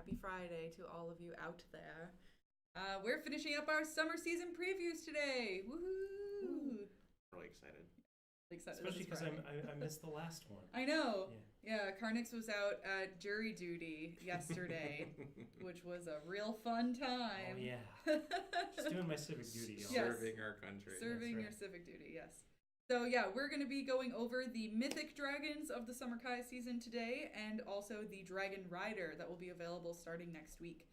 Happy Friday to all of you out there. We're finishing up our summer season previews today. Woohoo! Really excited. Especially because I missed the last one. I know. Yeah, Kharnyx was out at jury duty yesterday, which was a real fun time. Oh, yeah. Just doing my civic duty. Yes. Serving our country. Serving your civic duty, yes. So yeah, we're going to be going over the mythic dragons of the Summerkai season today, and also the Dragon Rider that will be available starting next week.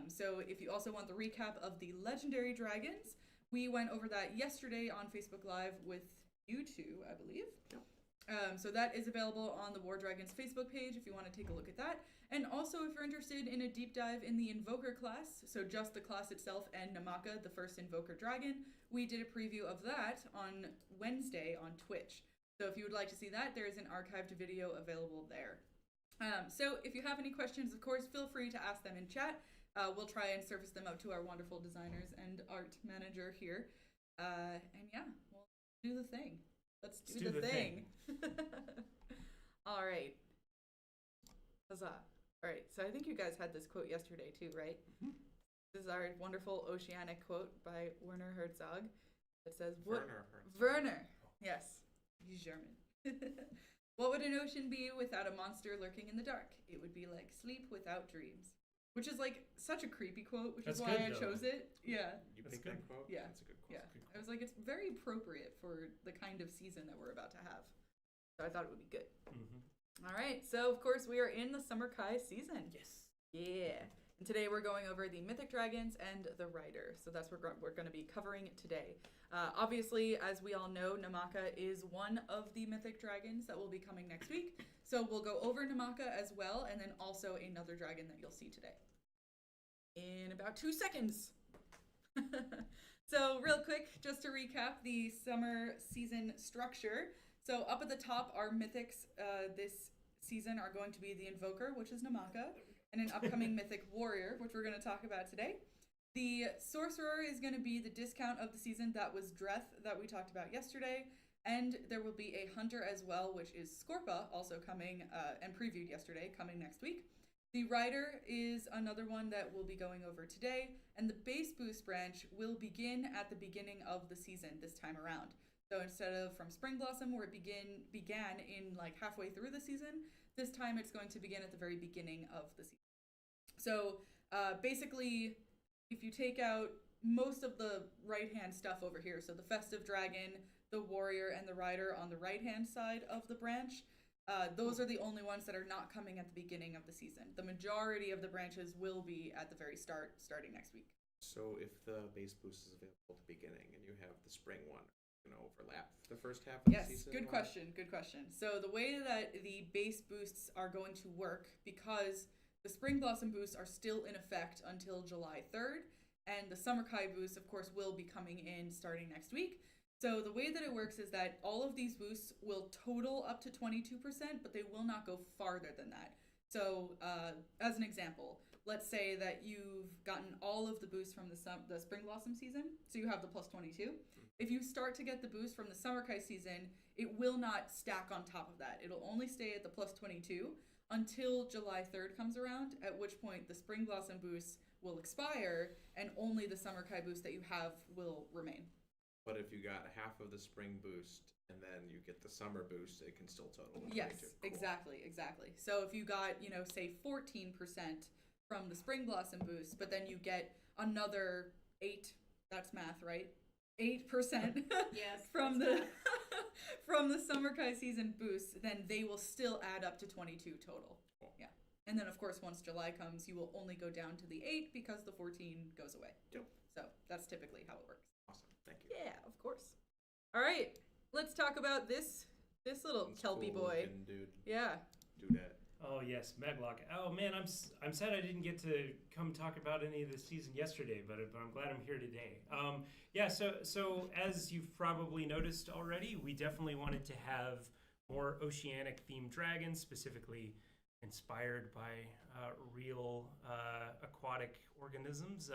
So if you also want the recap of the legendary dragons, we went over that yesterday on Facebook Live with you two, I believe. Yep. So that is available on the War Dragons Facebook page if you want to take a look at that. And also if you're interested in a deep dive in the Invoker class, so just the class itself and Namaka, the first Invoker dragon, we did a preview of that on Wednesday on Twitch. So if you would like to see that, there is an archived video available there. So if you have any questions, of course, feel free to ask them in chat. We'll try and surface them up to our wonderful designers and art manager here. And yeah, we'll do the thing. Let's do the thing. All right. Huzzah. All right, so I think you guys had this quote yesterday too, right? Mm-hmm. This is our wonderful oceanic quote by Werner Herzog. It says, Werner. Yes, he's German. What would an ocean be without a monster lurking in the dark? It would be like sleep without dreams. Which is like such a creepy quote, which is why I chose it. Yeah. You picked that quote? Yeah. That's a good quote. Yeah. I was like, it's very appropriate for the kind of season that we're about to have. So I thought it would be good. Mm-hmm. All right. So, of course, we are in the Summerkai season. Yes. Yeah. And today we're going over the Mythic Dragons and the Rider. So that's what we're going to be covering today. Obviously, as we all know, Namaka is one of the Mythic Dragons that will be coming next week. So we'll go over Namaka as well, and then also another dragon that you'll see today. In about 2 seconds. So real quick, just to recap the summer season structure. So up at the top, our Mythics this season are going to be the Invoker, which is Namaka, and an upcoming Mythic Warrior, which we're going to talk about today. The Sorcerer is going to be the discount of the season. That was Dreth that we talked about yesterday. And there will be a Hunter as well, which is Scorpa, also coming and previewed yesterday, coming next week. The Rider is another one that we'll be going over today. And the Base Boost branch will begin at the beginning of the season this time around. So instead of from Spring Blossom, where it began in like halfway through the season, this time it's going to begin at the very beginning of the season. So basically, if you take out most of the right-hand stuff over here, so the Festive Dragon, the Warrior, and the Rider on the right-hand side of the branch, those are the only ones that are not coming at the beginning of the season. The majority of the branches will be at the very start, starting next week. So if the base boost is available at the beginning and you have the spring one, overlap the first half of the season? Yes, good question, good question. So the way that the base boosts are going to work, because the Spring Blossom boosts are still in effect until July 3rd, and the Summerkai boosts, of course, will be coming in starting next week. So the way that it works is that all of these boosts will total up to 22%, but they will not go farther than that. So as an example, let's say that you've gotten all of the boosts from the Spring Blossom season, so you have the plus 22. If you start to get the boost from the Summerkai season, it will not stack on top of that. It'll only stay at the plus 22 until July 3rd comes around, at which point the Spring Blossom boosts will expire and only the Summerkai boost that you have will remain. But if you got half of the spring boost and then you get the summer boost, it can still total 22. Yes, cool. exactly. So if you got, say 14% from the Spring Blossom boost, but then you get another 8, that's math, right? 8% yes, from the from the Summerkai season boost, then they will still add up to 22 total. Cool. Yeah. And then of course once July comes, you will only go down to the 8 because the 14 goes away. Yep. So that's typically how it works. Awesome. Thank you. Yeah, of course. All right. Let's talk about this little kelpie cool boy. Dude. Yeah. Do that. Oh yes, MEGOK. Oh man, I'm sad I didn't get to come talk about any of the season yesterday, but I'm glad I'm here today. Yeah, so as you've probably noticed already, we definitely wanted to have more oceanic themed dragons, specifically inspired by real aquatic organisms.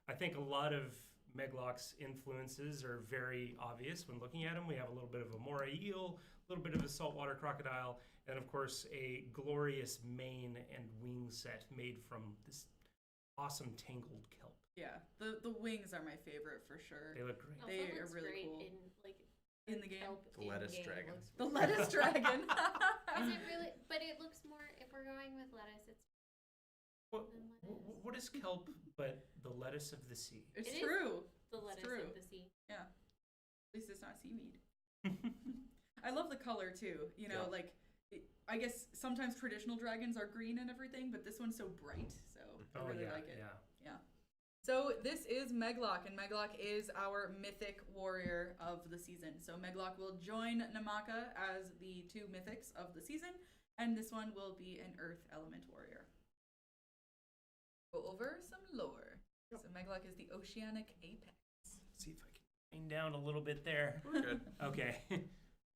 I think a lot of MEGLOK's influences are very obvious when looking at him. We have a little bit of a moray eel, a little bit of a saltwater crocodile, and of course a glorious mane and wing set made from this awesome tangled kelp. Yeah, the wings are my favorite for sure. They look great. Also They looks are really great cool. in the game. kelp The in lettuce game dragon. looks The really lettuce dragon. Is it really? But it looks more. If we're going with lettuce, it's What, than lettuce. what is kelp but the lettuce of the sea? It's It is true. The lettuce true. of the sea. Yeah. At least it's not seaweed. I love the color too. You know, Yeah. like I guess sometimes traditional dragons are green and everything, but this one's so bright. So I really like it. Yeah. So this is MEGLOK, and MEGLOK is our mythic warrior of the season. So MEGLOK will join NAMAKA as the 2 mythics of the season, and this one will be an earth element warrior. Go over some lore. So MEGLOK is the oceanic apex. See if I can wind down a little bit there. We're good. Okay.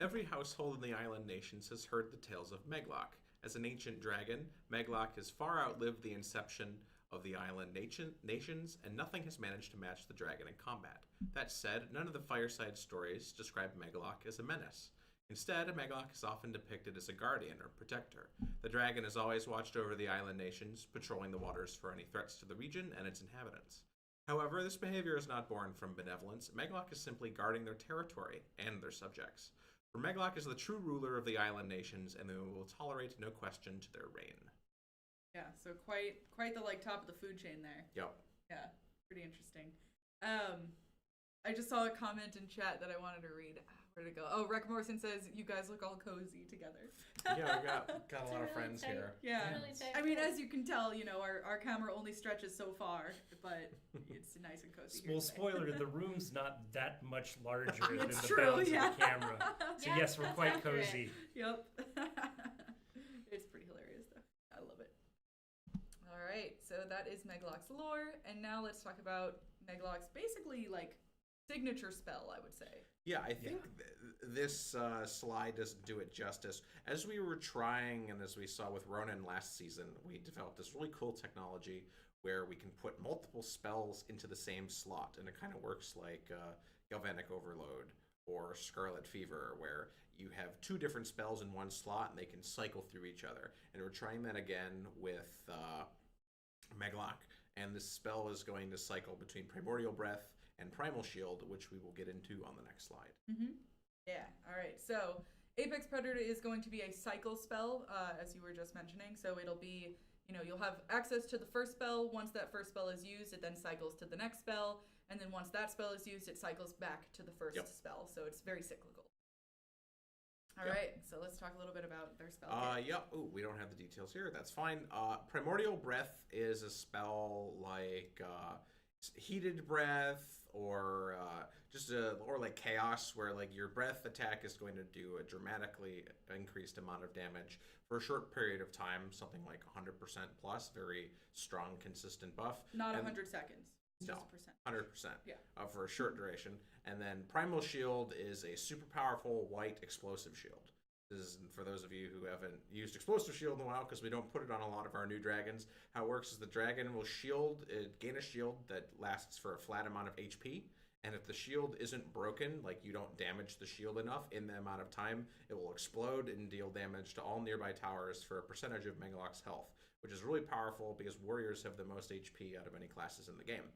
Every household in the island nations has heard the tales of MEGLOK. As an ancient dragon, MEGLOK has far outlived the inception of the island nations, and nothing has managed to match the dragon in combat. That said, none of the fireside stories describe MEGLOK as a menace. Instead, a MEGLOK is often depicted as a guardian or protector. The dragon has always watched over the island nations, patrolling the waters for any threats to the region and its inhabitants. However, this behavior is not born from benevolence. MEGLOK is simply guarding their territory and their subjects. For MEGLOK is the true ruler of the island nations, and they will tolerate no question to their reign. Yeah, so quite the like top of the food chain there. Yep. Yeah, pretty interesting. I just saw a comment in chat that I wanted to read. Where'd it go? Oh, Rec Morrison says you guys look all cozy together. Yeah, we got a It's lot of really friends tight. here. Yeah. Really tight I mean, fit. as you can tell, you know, our camera only stretches so far, but it's nice and cozy. Well, here today. spoiler, the room's not that much larger than It's the true, bounds yeah. of the camera. So Yeah, yes, we're that's quite accurate. cozy. Yep. It's pretty hilarious, though. I love it. All right, so that is MEGLOK's lore, and now let's talk about MEGLOK's basically like signature spell, I would say. Yeah, I think this slide doesn't do it justice. As we were trying, and as we saw with Ronan last season, we developed this really cool technology where we can put multiple spells into the same slot, and it kind of works like Galvanic Overload or Scarlet Fever, where you have 2 different spells in one slot, and they can cycle through each other. And we're trying that again with MEGLOK, and this spell is going to cycle between Primordial Breath and Primal Shield, which we will get into on the next slide. Mm-hmm. Yeah. All right. So Apex Predator is going to be a cycle spell, as you were just mentioning. So it'll be, you know, you'll have access to the first spell. Once that first spell is used, it then cycles to the next spell, and then once that spell is used, it cycles back to the first spell. So it's very cyclical. All right. So let's talk a little bit about their spell. Yep. Ooh, we don't have the details here. That's fine. Primordial Breath is a spell like Heated Breath, or or like Chaos, where like your breath attack is going to do a dramatically increased amount of damage for a short period of time, something like 100% plus, very strong, consistent buff. Not And- 100 seconds. It's No. just a percent. 100%. Yeah. For a short duration. And then Primal Shield is a super powerful white explosive shield. This is for those of you who haven't used Explosive Shield in a while, because we don't put it on a lot of our new dragons. How it works is the dragon will gain a shield that lasts for a flat amount of HP. And if the shield isn't broken, like you don't damage the shield enough in the amount of time, it will explode and deal damage to all nearby towers for a percentage of MEGLOK's health, which is really powerful because warriors have the most HP out of any classes in the game.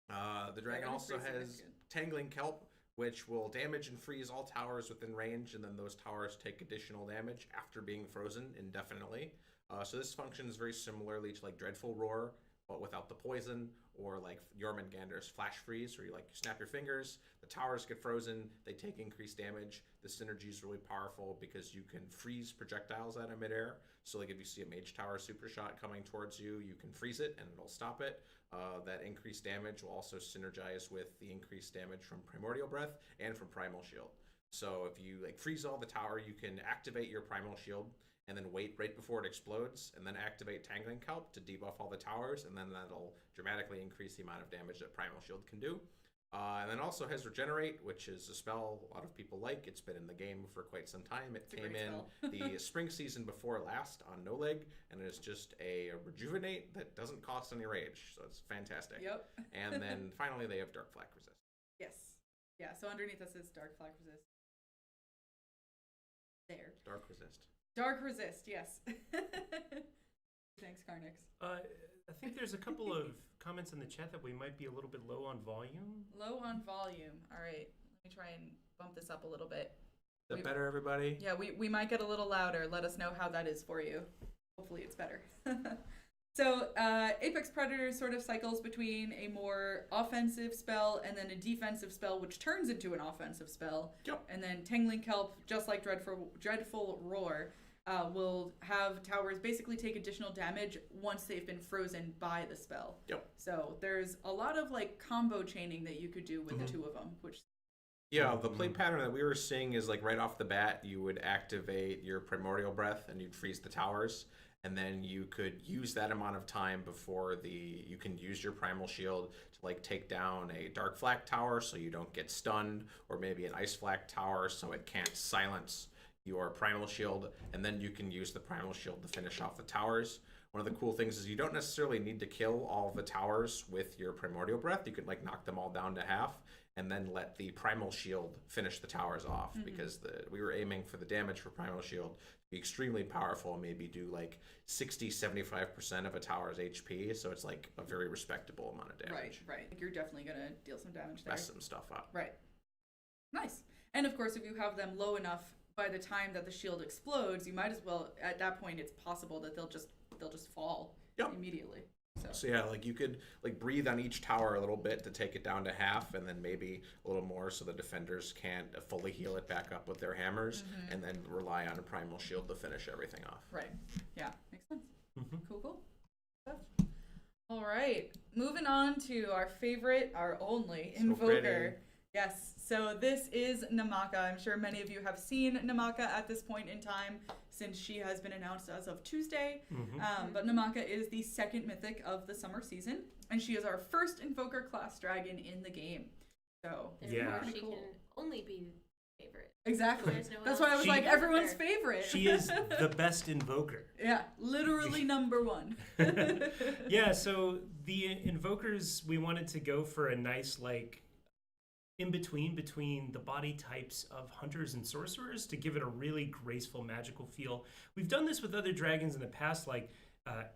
The dragon that is also pretty has significant. Tangling Kelp, which will damage and freeze all towers within range, and then those towers take additional damage after being frozen indefinitely. So this functions very similarly to like Dreadful Roar, but without the poison, or like Jormungandr's Flash Freeze, where you like snap your fingers, the towers get frozen, they take increased damage. The synergy is really powerful because you can freeze projectiles out of midair. So like if you see a Mage Tower Super Shot coming towards you, you can freeze it and it'll stop it. That increased damage will also synergize with the increased damage from Primordial Breath and from Primal Shield. So if you like freeze all the tower, you can activate your Primal Shield and then wait right before it explodes, and then activate Tangling Kelp to debuff all the towers, and then that'll dramatically increase the amount of damage that Primal Shield can do. And then also has Regenerate, which is a spell a lot of people like. It's been in the game for quite some time. It came in the spring season before last on No Leg, and it's just a Rejuvenate that doesn't cost any rage, so it's fantastic. Yep. And then finally they have Dark Flak Resist. Yes. Yeah, so underneath this is Dark Flak Resist. There. Dark Resist. Dark Resist, yes. Thanks, Kharnyx. I think there's a couple of comments in the chat that we might be a little bit low on volume. Low on volume. All right. Let me try and bump this up a little bit. Is that better, everybody? Yeah, we might get a little louder. Let us know how that is for you. Hopefully it's better. So Apex Predator sort of cycles between a more offensive spell and then a defensive spell, which turns into an offensive spell. Yep. And then Tangling Kelp, just like Dreadful Roar, will have towers basically take additional damage once they've been frozen by the spell. Yep. So there's a lot of like combo chaining that you could do with the two of them, which. Yeah, the play pattern that we were seeing is like right off the bat, you would activate your Primordial Breath and you'd freeze the towers. And then you could use that amount of time before you can use your Primal Shield to like take down a Dark Flak tower so you don't get stunned, or maybe an Ice Flak tower so it can't silence your Primal Shield, and then you can use the Primal Shield to finish off the towers. One of the cool things is you don't necessarily need to kill all of the towers with your Primordial Breath. You could like knock them all down to half and then let the Primal Shield finish the towers off, because we were aiming for the damage for Primal Shield to be extremely powerful, maybe do like 60-75% of a tower's HP, so it's like a very respectable amount of damage. Right. You're definitely going to deal some damage there. Mess some stuff up. Right. Nice. And of course, if you have them low enough by the time that the shield explodes, you might as well, at that point, it's possible that they'll just fall immediately. So yeah, like you could like breathe on each tower a little bit to take it down to half, and then maybe a little more so the defenders can't fully heal it back up with their hammers, and then rely on a Primal Shield to finish everything off. Right. Yeah, makes sense. Cool. Stuff. All right, moving on to our favorite, our only Invoker. Yes, so this is NAMAKA. I'm sure many of you have seen NAMAKA at this point in time, since she has been announced as of Tuesday. But NAMAKA is the second Mythic of the summer season, and she is our first Invoker class dragon in the game. So yeah, she cool. can only be favorite. Exactly. No That's why I was like, everyone's her. favorite. She is the best Invoker. Yeah, literally number one. Yeah, so the Invokers, we wanted to go for a nice like in between the body types of hunters and sorcerers to give it a really graceful magical feel. We've done this with other dragons in the past, like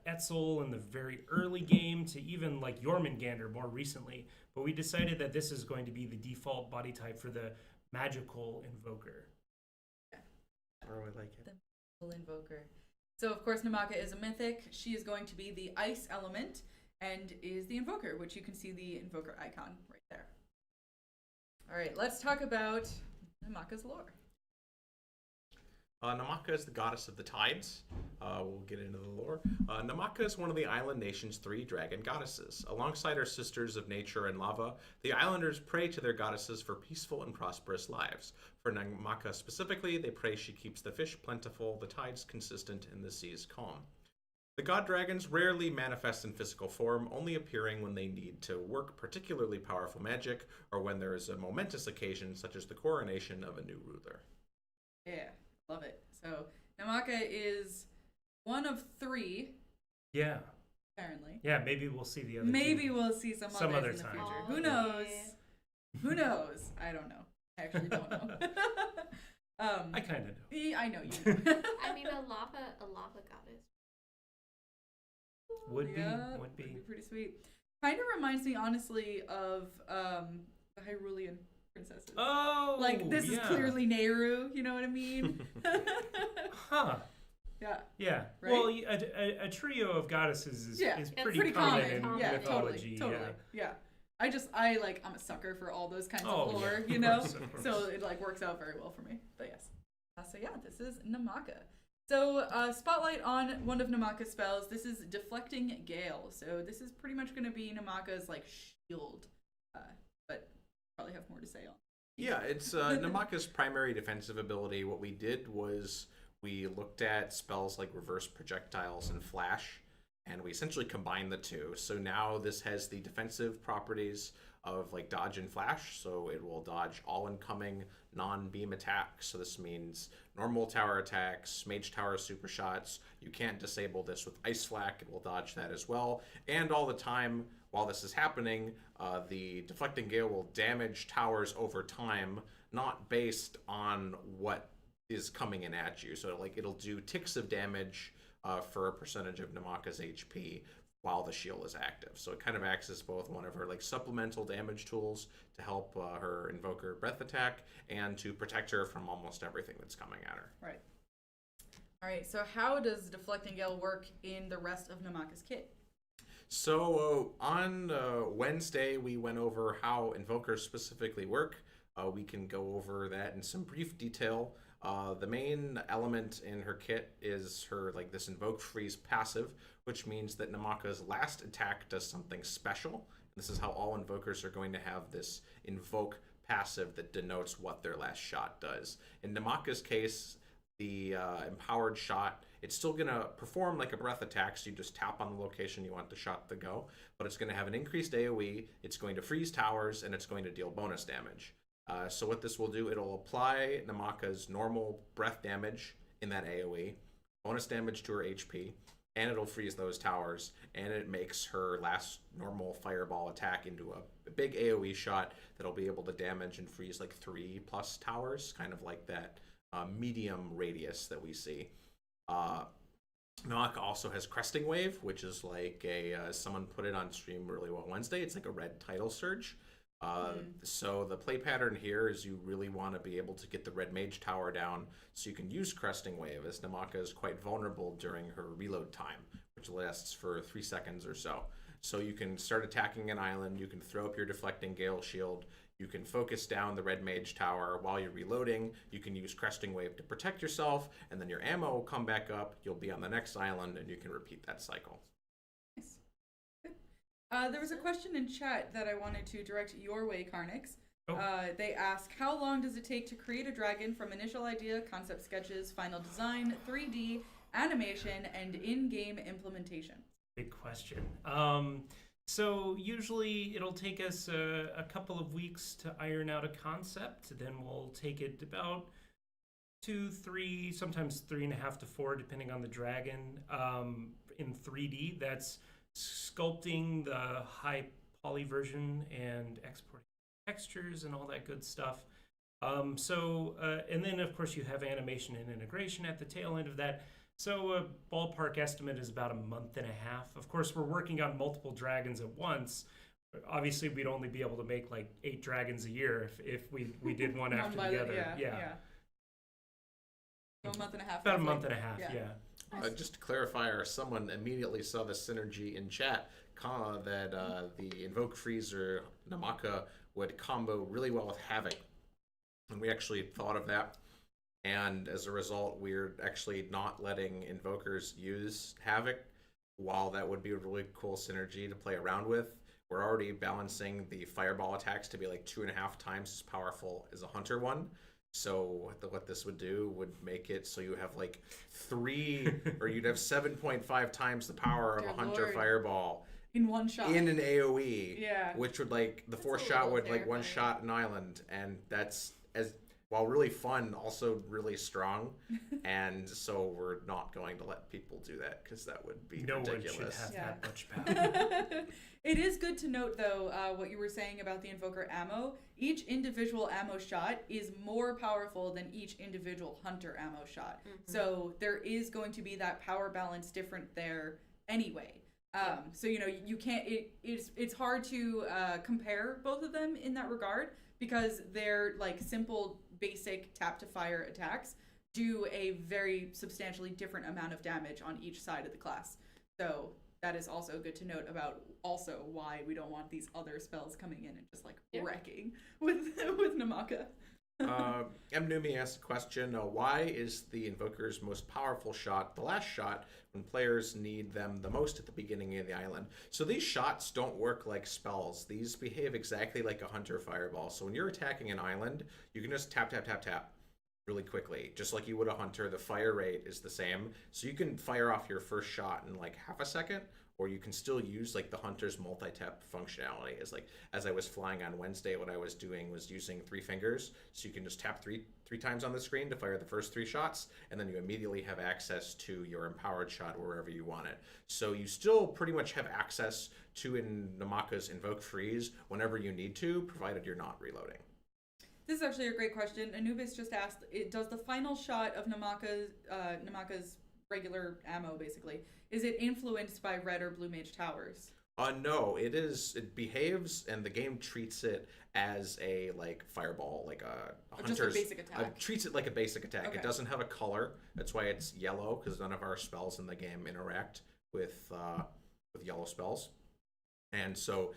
Etzel in the very early game, to even like Jormungandr more recently, but we decided that this is going to be the default body type for the magical Invoker. I really like it. The magical Invoker. So of course NAMAKA is a Mythic. She is going to be the ice element and is the Invoker, which you can see the Invoker icon right there. All right, let's talk about NAMAKA's lore. NAMAKA is the goddess of the tides. We'll get into the lore. NAMAKA is one of the island nation's 3 dragon goddesses. Alongside her sisters of nature and lava, the islanders pray to their goddesses for peaceful and prosperous lives. For NAMAKA specifically, they pray she keeps the fish plentiful, the tides consistent, and the seas calm. The god dragons rarely manifest in physical form, only appearing when they need to work particularly powerful magic or when there is a momentous occasion such as the coronation of a new ruler. Yeah, love it. So NAMAKA is one of 3. Yeah. Apparently. Yeah, maybe we'll see the other Maybe two. we'll see some Some others other in the time. future. Oh, Who knows? yeah. Who knows? I don't know. I actually don't know. I kind of know. I know you know. I mean, a lava goddess. Would be Would be pretty sweet. Kind of reminds me, honestly, of the Hyrulean princesses. Oh, like this is clearly Nehru. You know what I mean? Huh. Yeah. Yeah. Right? Well, a trio of goddesses is pretty common. common in Yeah, mythology. totally. Yeah. I'm a sucker for all those kinds Oh, of lore, yeah, you know? of course. So it like works out very well for me. But yes. So yeah, this is NAMAKA. So spotlight on one of NAMAKA's spells. This is Deflecting Gale. So this is pretty much going to be NAMAKA's like shield, but probably have more to say on. Yeah, it's NAMAKA's primary defensive ability. What we did was we looked at spells like Reverse Projectiles and Flash, and we essentially combine the two. So now this has the defensive properties of like dodge and flash, so it will dodge all incoming non-beam attacks. So this means normal tower attacks, mage tower super shots. You can't disable this with ice flak, it will dodge that as well. And all the time while this is happening, the deflecting gale will damage towers over time, not based on what is coming in at you. So like it'll do ticks of damage for a percentage of Namaka's HP while the shield is active. So it kind of acts as both one of her like supplemental damage tools to help her Invoker breath attack and to protect her from almost everything that's coming at her. Right. All right, so how does Deflecting Gale work in the rest of Namaka's kit? So on Wednesday, we went over how Invokers specifically work. We can go over that in some brief detail. The main element in her kit is her like this Invoke Freeze passive, which means that Namaka's last attack does something special. This is how all Invokers are going to have this Invoke passive that denotes what their last shot does. In Namaka's case, the empowered shot, it's still going to perform like a breath attack, so you just tap on the location you want the shot to go, but it's going to have an increased AoE, it's going to freeze towers, and it's going to deal bonus damage. So what this will do, it'll apply Namaka's normal breath damage in that AoE, bonus damage to her HP, and it'll freeze those towers, and it makes her last normal fireball attack into a big AoE shot that'll be able to damage and freeze like 3+ towers, kind of like that medium radius that we see. Namaka also has Crestine Wave, which is like someone put it on stream really well Wednesday. It's like a red tidal surge. So the play pattern here is you really want to be able to get the red mage tower down so you can use Crestine Wave, as Namaka is quite vulnerable during her reload time, which lasts for 3 seconds or so. So you can start attacking an island, you can throw up your Deflecting Gale shield, you can focus down the red mage tower while you're reloading, you can use Crestine Wave to protect yourself, and then your ammo will come back up, you'll be on the next island, and you can repeat that cycle. Nice. Good. There was a question in chat that I wanted to direct your way, Kharnyx. Oh. They ask, how long does it take to create a dragon from initial idea, concept sketches, final design, 3D, animation, and in-game implementation? Big question. So usually it'll take us a couple of weeks to iron out a concept. Then we'll take it about 2, 3, sometimes 3.5 to 4, depending on the dragon. In 3D, that's sculpting the high poly version and exporting textures and all that good stuff. And then of course you have animation and integration at the tail end of that. So a ballpark estimate is about 1.5 months. Of course, we're working on multiple dragons at once. Obviously, we'd only be able to make like 8 dragons a year if we did one after the other. Yeah. So 1.5 months. About 1.5 months, yeah. Just to clarify, someone immediately saw the synergy in chat that the Invoke Freezer Namaka would combo really well with Havoc. And we actually thought of that. And as a result, we're actually not letting Invokers use Havoc. While that would be a really cool synergy to play around with, we're already balancing the Fireball attacks to be like 2.5 times as powerful as a Hunter one. So what this would do would make it so you have like 3, or you'd have 7.5 times the power of a Hunter Lord. Fireball In one shot. in an AoE. Yeah. Which would like, the That's fourth a shot little would like one terrifying. shot an island, and that's as while really fun, also really strong. And so we're not going to let people do that because that would be ridiculous. One should have Yeah. that much power. It is good to note, though, what you were saying about the Invoker ammo. Each individual ammo shot is more powerful than each individual Hunter ammo shot. So there is going to be that power balance different there anyway. So, you know, you can't, it's hard to compare both of them in that regard because they're like simple, basic tap to fire attacks do a very substantially different amount of damage on each side of the class. So that is also good to note about also why we don't want these other spells coming in and just like wrecking with Namaka. Mnumi asked a question, why is the Invoker's most powerful shot the last shot when players need them the most at the beginning of the island? So these shots don't work like spells. These behave exactly like a Hunter Fireball. So when you're attacking an island, you can just tap, tap, tap, tap. really quickly. Just like you would a hunter, the fire rate is the same. So you can fire off your first shot in like half a second, or you can still use like the hunter's multi-tap functionality. As I was flying on Wednesday, what I was doing was using 3 fingers. So you can just tap three times on the screen to fire the first 3 shots, and then you immediately have access to your empowered shot wherever you want it. So you still pretty much have access to NAMAKA's Invoke Freeze whenever you need to, provided you're not reloading. This is actually a great question. Anubis just asked, does the final shot of NAMAKA's regular ammo, basically, is it influenced by red or blue mage towers? No, it is. It behaves, and the game treats it as a like fireball, like a hunter's. Just a basic attack. Treats it like a basic attack. Okay. It doesn't have a color. That's why it's yellow, because none of our spells in the game interact with yellow spells. And so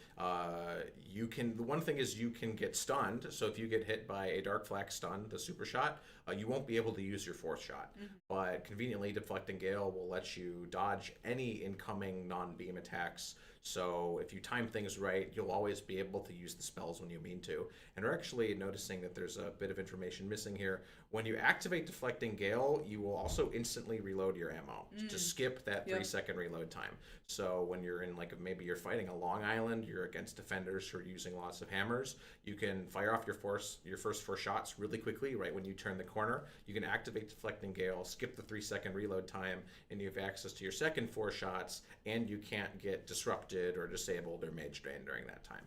you can. The one thing is you can get stunned. So if you get hit by a dark flak stun, the super shot, you won't be able to use your 4th shot. Mm-hmm. But conveniently, Deflecting Gale will let you dodge any incoming non-beam attacks. So if you time things right, you'll always be able to use the spells when you mean to. And we're actually noticing that there's a bit of information missing here. When you activate Deflecting Gale, you will also instantly reload your ammo to skip that 3-second reload time. So when you're in, like, maybe you're fighting a long island, you're against defenders who are using lots of hammers, you can fire off your first 4 shots really quickly right when you turn the corner. You can activate Deflecting Gale, skip the 3-second reload time, and you have access to your second 4 shots, and you can't get disrupted or disabled or mage drained during that time.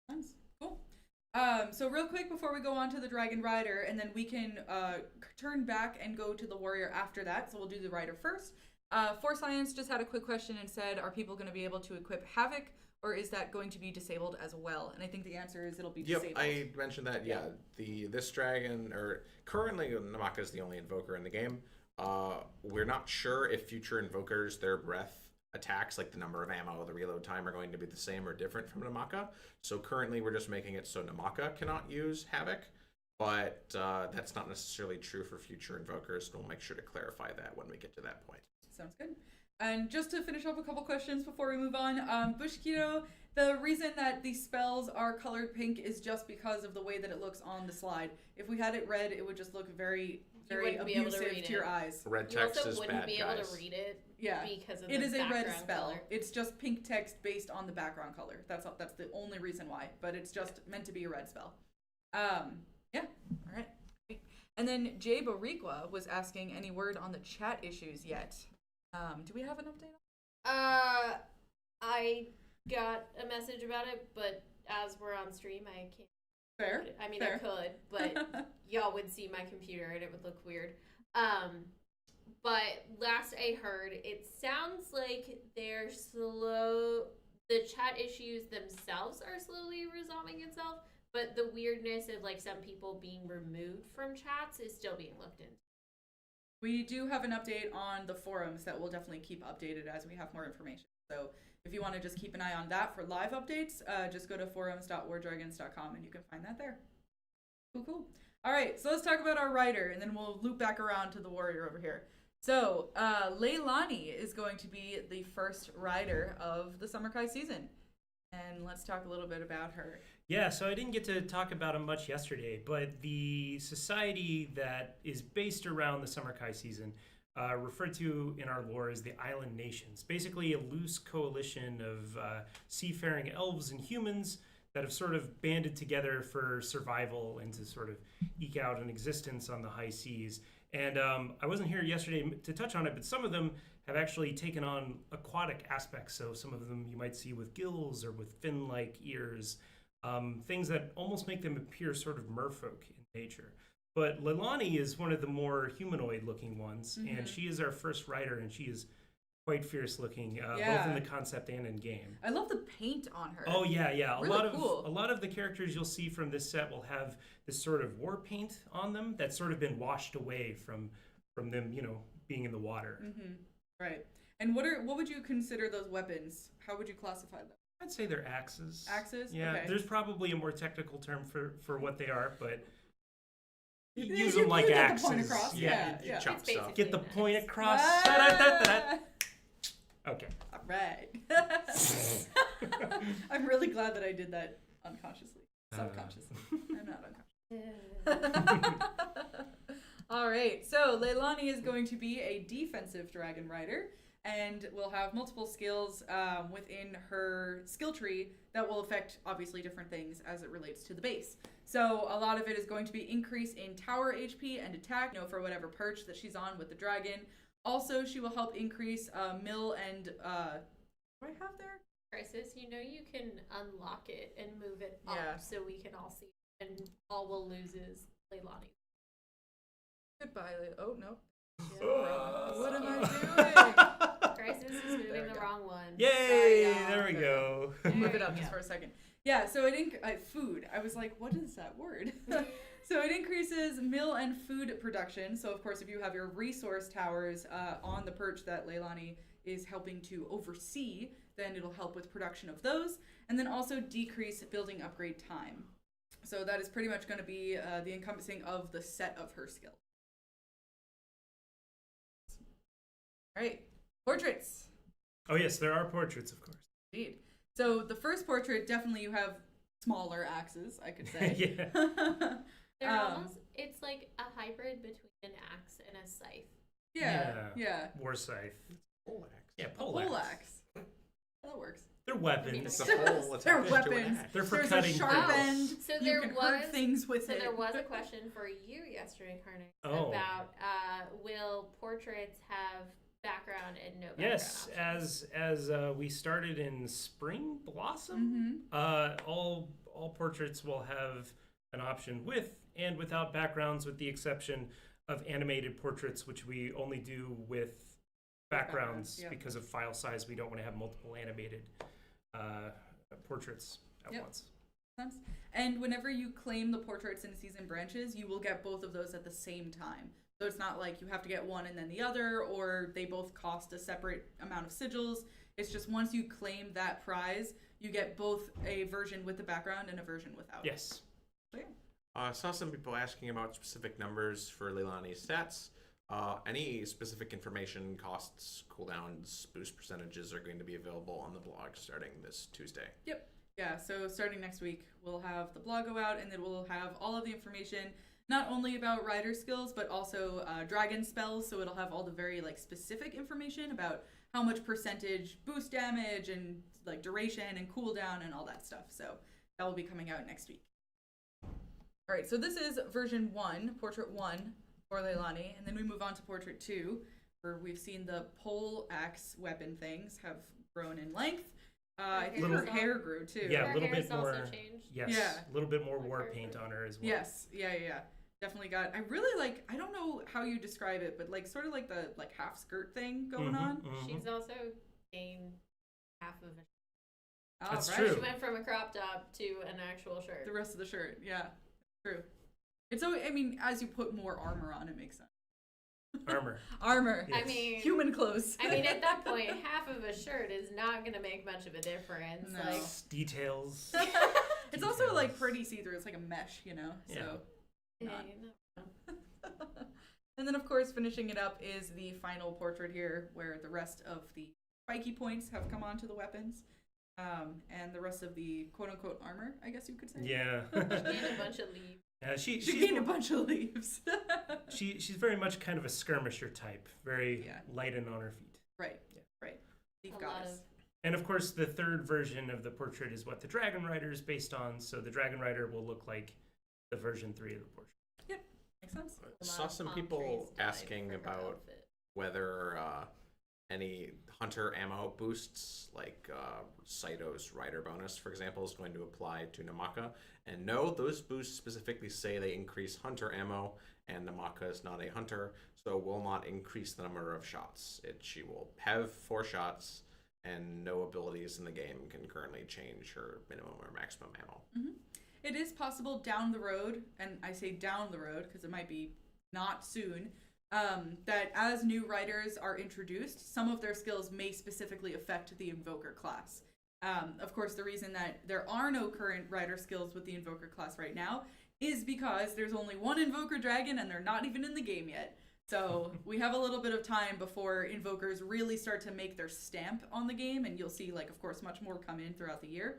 Nice. Cool. So real quick before we go on to the Dragon Rider, and then we can turn back and go to the Warrior after that. So we'll do the Rider first. For Science just had a quick question and said, are people going to be able to equip Havoc, or is that going to be disabled as well? And I think the answer is it'll be disabled. Yep, I mentioned that. Yeah, this dragon, or currently Namaka is the only invoker in the game. We're not sure if future invokers, their breath attacks, like the number of ammo, the reload time, are going to be the same or different from Namaka. So currently we're just making it so Namaka cannot use Havoc, but that's not necessarily true for future invokers. We'll make sure to clarify that when we get to that point. Sounds good. And just to finish up a couple questions before we move on, Bushikido, the reason that these spells are colored pink is just because of the way that it looks on the slide. If we had it red, it would just look very abusive to your eyes. Red text you also is wouldn't bad, be able guys. to read it. Yeah, because of it the is a red background spell. color. It's just pink text based on the background color. That's the only reason why. But it's just meant to be a red spell. Yeah. All right. And then Jay Boricua was asking, any word on the chat issues yet? Do we have an update? I got a message about it, but as we're on stream, I can't. Fair. I mean, fair. I could, but y'all would see my computer and it would look weird. But last I heard, it sounds like they're slow. The chat issues themselves are slowly resolving itself, but the weirdness of like some people being removed from chats is still being looked into. We do have an update on the forums that we'll definitely keep updated as we have more information. So if you want to just keep an eye on that for live updates, just go to forums.wardragons.com and you can find that there. Cool. All right, so let's talk about our rider, and then we'll loop back around to the warrior over here. So LEILAN is going to be the first rider of the Summerkai season. And let's talk a little bit about her. Yeah, so I didn't get to talk about him much yesterday, but the society that is based around the Summerkai season, referred to in our lore as the Island Nations, basically a loose coalition of seafaring elves and humans that have sort of banded together for survival and to sort of eke out an existence on the high seas. And I wasn't here yesterday to touch on it, but some of them have actually taken on aquatic aspects. So some of them you might see with gills or with fin-like ears, things that almost make them appear sort of merfolk in nature. But LEILAN is one of the more humanoid-looking ones, and she is our first rider, and she is quite fierce-looking, both in the concept and in game. I love the paint on her. Oh yeah. Really cool. A lot of the characters you'll see from this set will have this sort of war paint on them that's sort of been washed away from them, being in the water. Right. And what would you consider those weapons? How would you classify them? I'd say they're axes. Axes? Yeah. Okay. There's probably a more technical term for what they are, but you You use them like get the axes. point across. Yeah. Chop It's stuff. Get the point across. Ah! Okay. All right. I'm really glad that I did that unconsciously. Subconsciously. I'm not unconscious. All right, so Leilani is going to be a defensive dragon rider and will have multiple skills within her skill tree that will affect obviously different things as it relates to the base. So a lot of it is going to be increase in tower HP and attack, for whatever perch that she's on with the dragon. Also, she will help increase mill and what do I have there? Crisis, you can unlock it and move it up Yeah. so we can all see it, and all we'll lose is Leilani. Goodbye, oh no. Yeah. What am I doing? Crisis is There moving we the go. wrong one. Yay! Sorry, y'all. There we go. There Move it you up just go. for a second. Yeah, so it food. I was like, what is that word? So it increases mill and food production. So of course, if you have your resource towers on the perch that Leilani is helping to oversee, then it'll help with production of those, and then also decrease building upgrade time. So that is pretty much going to be the encompassing of the set of her skill. All right, portraits. Oh yes, there are portraits, of course. Indeed. So the first portrait, definitely you have smaller axes, I could say. Yeah. They're almost, it's like a hybrid between an axe and a scythe. Yeah. War scythe. Poleaxe. Yeah, A pole pole axe. axe. They're weapons. They're weapons. It's a whole They're attached to an weapons. axe. They're for There's cutting a sharp things. end. So you there can was hurt things with So it. there was a question for you yesterday, Kharnyx, Oh. about will portraits have background and no background Yes, options? as we started in Spring Blossom, all portraits will have an option with and without backgrounds, with the exception of animated portraits, which we only do with backgrounds yeah. because of file size. We don't want to have multiple animated portraits at Yep. once. Sense. And whenever you claim the portraits in season branches, you will get both of those at the same time. So it's not like you have to get one and then the other, or they both cost a separate amount of sigils. It's just once you claim that prize, you get both a version with the background and a version without. Yes. So, yeah. I saw some people asking about specific numbers for Leilani's stats. Any specific information, costs, cooldowns, boost percentages are going to be available on the blog starting this Tuesday. Yep. Yeah, so starting next week, we'll have the blog go out, and then we'll have all of the information, not only about rider skills, but also dragon spells. So it'll have all the very specific information about how much percentage boost damage and duration and cooldown and all that stuff. So that will be coming out next week. All right, so this is version 1, portrait 1 for Leilani, and then we move on to portrait 2, where we've seen the pole axe weapon things have grown in length. I think her hair grew too. Yeah, Her a little hair's bit more. also changed. Yes. Yeah. A little bit more Like war her paint foot. on her as well. Yes, yeah. Definitely got. I really I don't know how you describe it, but sort of the half skirt thing going on. Mhm. She's also gained half of it. Oh, That's right. true. She went from a crop top to an actual shirt. The rest of the shirt, yeah, true. It's so. I mean, as you put more armor on, it makes sense. Armor. Armor. Yes. I mean, Human clothes. I mean, at that point, half of a shirt is not going to make much of a difference. No. Like, Details. It's also Details. pretty see-through. It's like a mesh, Yeah. So. yeah, Not. you know. And then, of course, finishing it up is the final portrait here, where the rest of the spiky points have come onto the weapons, and the rest of the quote-unquote armor, I guess you could say. Yeah. She gained a bunch of leaves. She she's gained a bunch of leaves. she's very much kind of a skirmisher type, very Yeah. light and on her feet. Right. Yeah. Right. Leaf A lot goddess. of And of course, the third version of the portrait is what the Dragon Rider is based on. So the Dragon Rider will look like the version 3 of the portrait. Makes sense. a lot Saw of some palm people trees died asking for her about outfit. whether any hunter ammo boosts, like Saito's rider bonus, for example, is going to apply to Namaka. And no, those boosts specifically say they increase hunter ammo, and Namaka is not a hunter, so will not increase the number of shots. She will have 4 shots, and no abilities in the game can currently change her minimum or maximum ammo. It is possible down the road, and I say down the road because it might be not soon, that as new riders are introduced, some of their skills may specifically affect the Invoker class. Of course, the reason that there are no current rider skills with the Invoker class right now is because there's only one Invoker dragon and they're not even in the game yet. So we have a little bit of time before Invokers really start to make their stamp on the game, and you'll see, of course, much more come in throughout the year.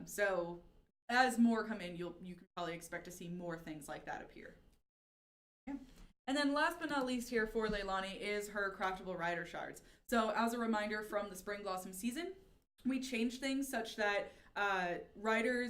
So as more come in, you can probably expect to see more things like that appear. Yeah. And then last but not least here for Leilani is her craftable rider shards. So as a reminder from the Spring Blossom season, we changed things such that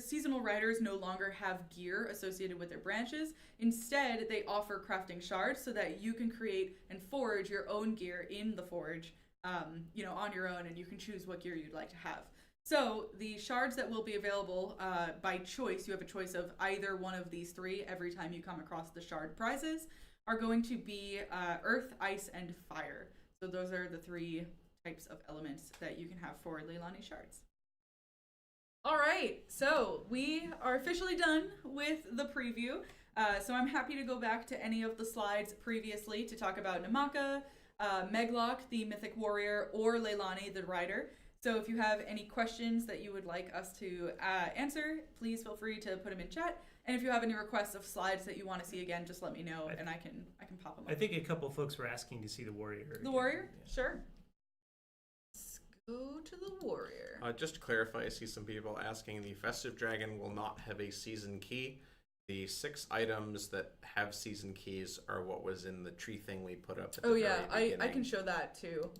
seasonal riders no longer have gear associated with their branches. Instead, they offer crafting shards so that you can create and forge your own gear in the forge, on your own, and you can choose what gear you'd like to have. So the shards that will be available by choice, you have a choice of either one of these three every time you come across the shard prizes, are going to be earth, ice, and fire. So those are the three types of elements that you can have for Leilani shards. All right, so we are officially done with the preview. So I'm happy to go back to any of the slides previously to talk about NAMAKA, MEGOK, the Mythic Warrior, or Leilani, the Rider. So if you have any questions that you would like us to answer, please feel free to put them in chat. And if you have any requests of slides that you want to see again, just let me know, and I can pop them up. I think a couple folks were asking to see the warrior. The warrior? Yeah. Sure. Let's go to the warrior. Just to clarify, I see some people asking, the Festive Dragon will not have a season key. The 6 items that have season keys are what was in the tree thing we put up at the very beginning. I can show that too.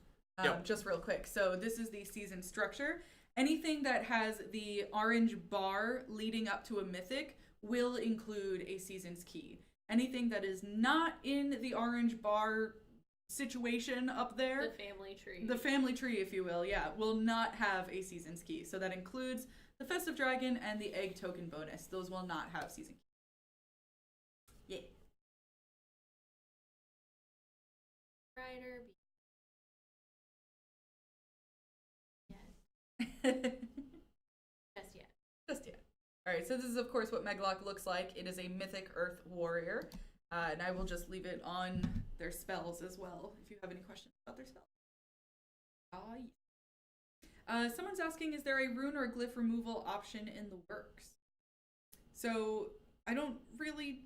Yep. Just real quick. So this is the season structure. Anything that has the orange bar leading up to a mythic will include a season's key. Anything that is not in the orange bar situation up there, the family tree, if you will, will not have a season's key. So that includes the Festive Dragon and the egg token bonus. Those will not have season keys. Yeah. Rider. Just yet. All right, so this is of course what MEGOK looks like. It is a mythic earth warrior, and I will just leave it on their spells as well if you have any questions about their spells. Someone's asking, is there a rune or glyph removal option in the works? So I don't really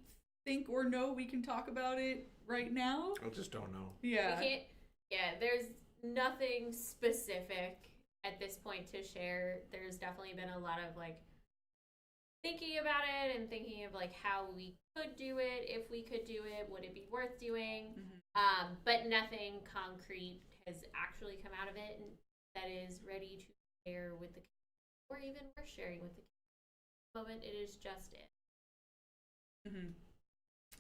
think or know we can talk about it right now. I just don't know. Yeah. We can't, there's nothing specific at this point to share. There's definitely been a lot of thinking about it and thinking of how we could do it, if we could do it, would it be worth doing? Mm-hmm. But nothing concrete has actually come out of it that is ready to share with the community, or even worth sharing with the community. At the moment, it is just it. Mm-hmm.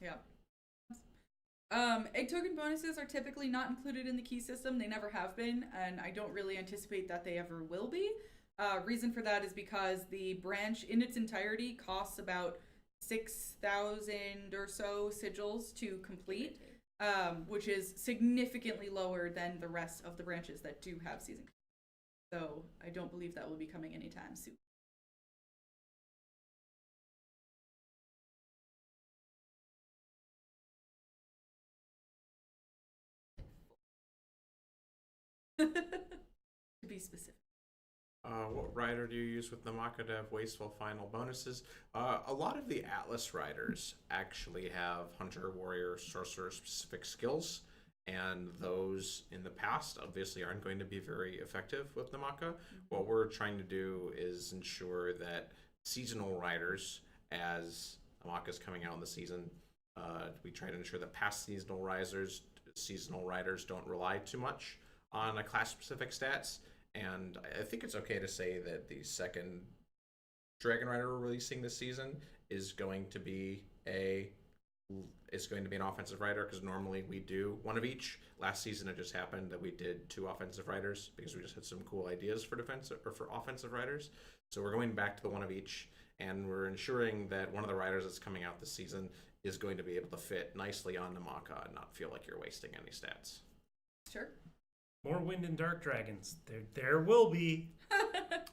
Yeah. Egg token bonuses are typically not included in the key system. They never have been, and I don't really anticipate that they ever will be. Reason for that is because the branch in its entirety costs about 6,000 or so sigils to complete, which is significantly lower than the rest of the branches that do have season. So I don't believe that will be coming anytime soon. To be specific. What rider do you use with NAMAKA to have wasteful final bonuses? A lot of the Atlas riders actually have Hunter, Warrior, Sorcerer specific skills, and those in the past obviously aren't going to be very effective with NAMAKA. Mm-hmm. What we're trying to do is ensure that seasonal riders, as NAMAKA's coming out in the season, we try to ensure that past seasonal riders don't rely too much on a class-specific stats, and I think it's okay to say that the second Dragon Rider we're releasing this season is going to be an offensive rider, because normally we do one of each. Last season it just happened that we did 2 offensive riders because we just had some cool ideas for offensive riders. So we're going back to the one of each, and we're ensuring that one of the riders that's coming out this season is going to be able to fit nicely on NAMAKA and not feel like you're wasting any stats. Sure. More wind and dark dragons. There will be.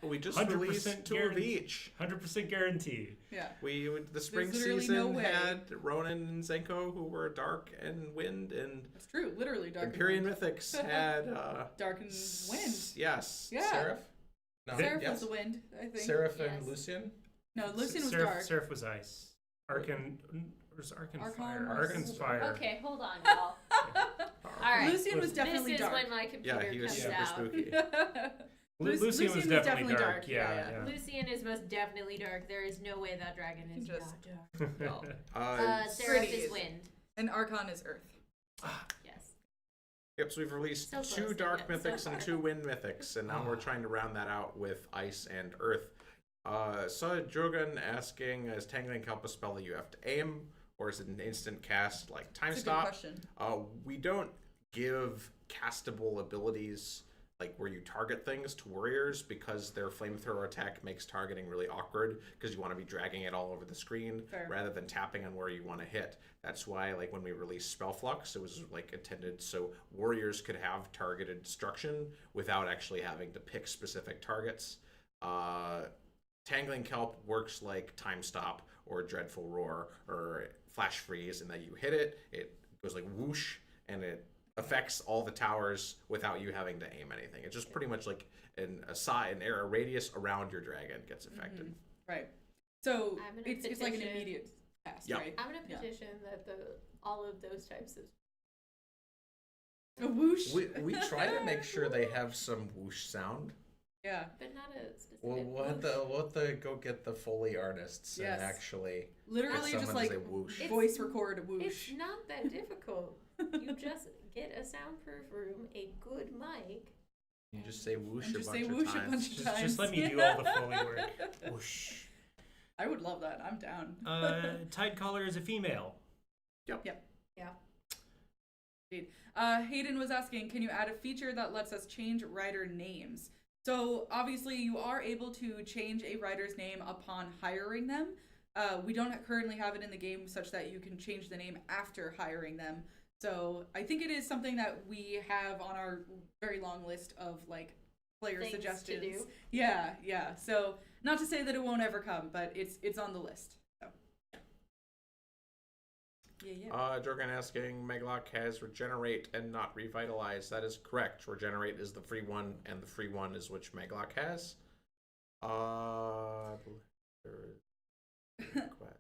We just released 2 of each. 100% guaranteed. Yeah. The spring season had Ronan and Zenko, who were dark and wind, and that's true. Literally dark. Empyrean Mythics had dark and wind. Yes. Yeah. Seraph. No. Seraph was the wind, I think. Seraph and Lucian. No, Lucian was dark. Seraph was ice. Archon fire. Archon's fire. Okay, hold on, y'all. All right. Lucian was definitely dark. This is when my computer he was comes super out. spooky. Lucian was definitely dark. Yeah. Lucian is most definitely dark. There is no way that dragon is not dark. No. Seraph is wind. And Archon is Earth. Yes. Yep, so we've released So 2 close, Dark yet so Mythics and far. 2 Wind Mythics, and now we're trying to round that out with Ice and Earth. So Drogon asking, is Tangling Kelp a spell that you have to aim, or is it an instant cast like Time That's a good Stop? question. We don't give castable abilities like where you target things to warriors because their flamethrower attack makes targeting really awkward because you want to be dragging it all over the screen Fair. rather than tapping on where you want to hit. That's why like when we released Spellflux, it was like intended so warriors could have targeted destruction without actually having to pick specific targets. Tangling Kelp works like Time Stop or Dreadful Roar or Flash Freeze in that you hit it, it goes like whoosh, and it affects all the towers without you having to aim anything. It's just pretty much like a radius around your dragon gets affected. Right. So I'm gonna it's like an petition- immediate cast, Yep. right? I'm gonna petition that all of those types of A whoosh. We try to make sure they have some whoosh sound. Yeah. but not a specific. We'll have to go get the Foley artists Yes. and actually Literally get just someone like to say whoosh. It's- voice record a whoosh. It's not that difficult. You just get a soundproof room, a good mic. You just say whoosh And a just bunch say of whoosh a times. bunch of times. Just let me do all the Foley work. Whoosh. I would love that. I'm down. Tidecaller is a female. Yep. Yeah. Indeed. Hayden was asking, can you add a feature that lets us change rider names? So obviously you are able to change a rider's name upon hiring them. We don't currently have it in the game such that you can change the name after hiring them. So I think it is something that we have on our very long list of like player Things to Mm. suggestions. do. Yeah. So not to say that it won't ever come, but it's on the list. So yeah. Jorgen asking, Meglock has Regenerate and not Revitalize. That is correct. Regenerate is the free one, and the free one is which Meglock has. There is a request.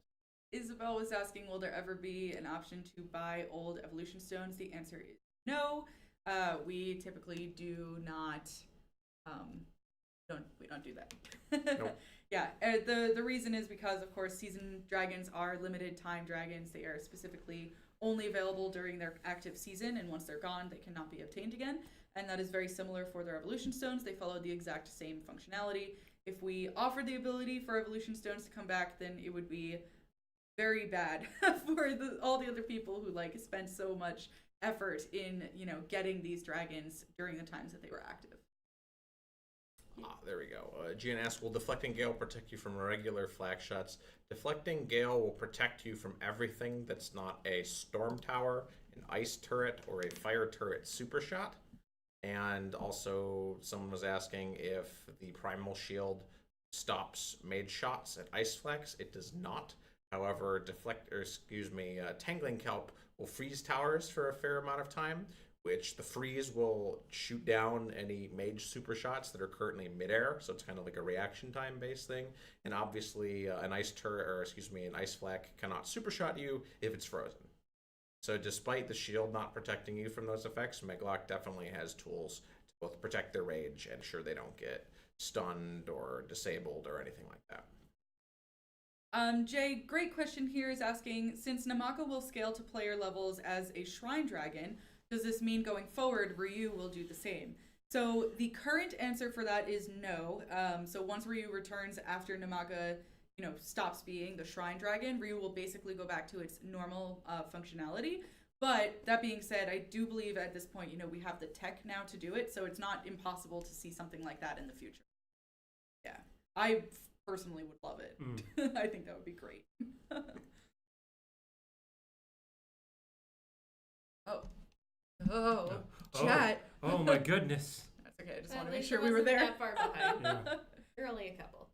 Isabel was asking, will there ever be an option to buy old evolution stones? The answer is no. We typically do not. We don't do that. Nope. Yeah. The reason is because, of course, season dragons are limited time dragons. They are specifically only available during their active season, and once they're gone, they cannot be obtained again. And that is very similar for their evolution stones. They follow the exact same functionality. If we offered the ability for evolution stones to come back, then it would be very bad for all the other people who like spend so much effort in getting these dragons during the times that they were active. There we go. Gian asks, will Deflecting Gale protect you from regular flag shots? Deflecting Gale will protect you from everything that's not a Storm Tower, an Ice Turret, or a Fire Turret Super Shot. And also, someone was asking if the Primal Shield stops mage shots at Ice Flex. It does not. However, Tangling Kelp will freeze towers for a fair amount of time, which the freeze will shoot down any mage super shots that are currently midair, so it's kind of like a reaction time based thing. And obviously, an ice flak cannot super shot you if it's frozen. So despite the shield not protecting you from those effects, Meglock definitely has tools to both protect their rage and ensure they don't get stunned or disabled or anything like that. Jay, great question here is asking, since Namaka will scale to player levels as a shrine dragon, does this mean going forward Ryu will do the same? So the current answer for that is no. So once Ryu returns after Namaka, stops being the shrine dragon, Ryu will basically go back to its normal functionality. But that being said, I do believe at this point, we have the tech now to do it, so it's not impossible to see something like that in the future. Yeah, I personally would love it. I think that would be great. Chat. Oh my goodness. That's okay. I just At want to make least sure it we were wasn't there. that far behind. Yeah. You're only a couple.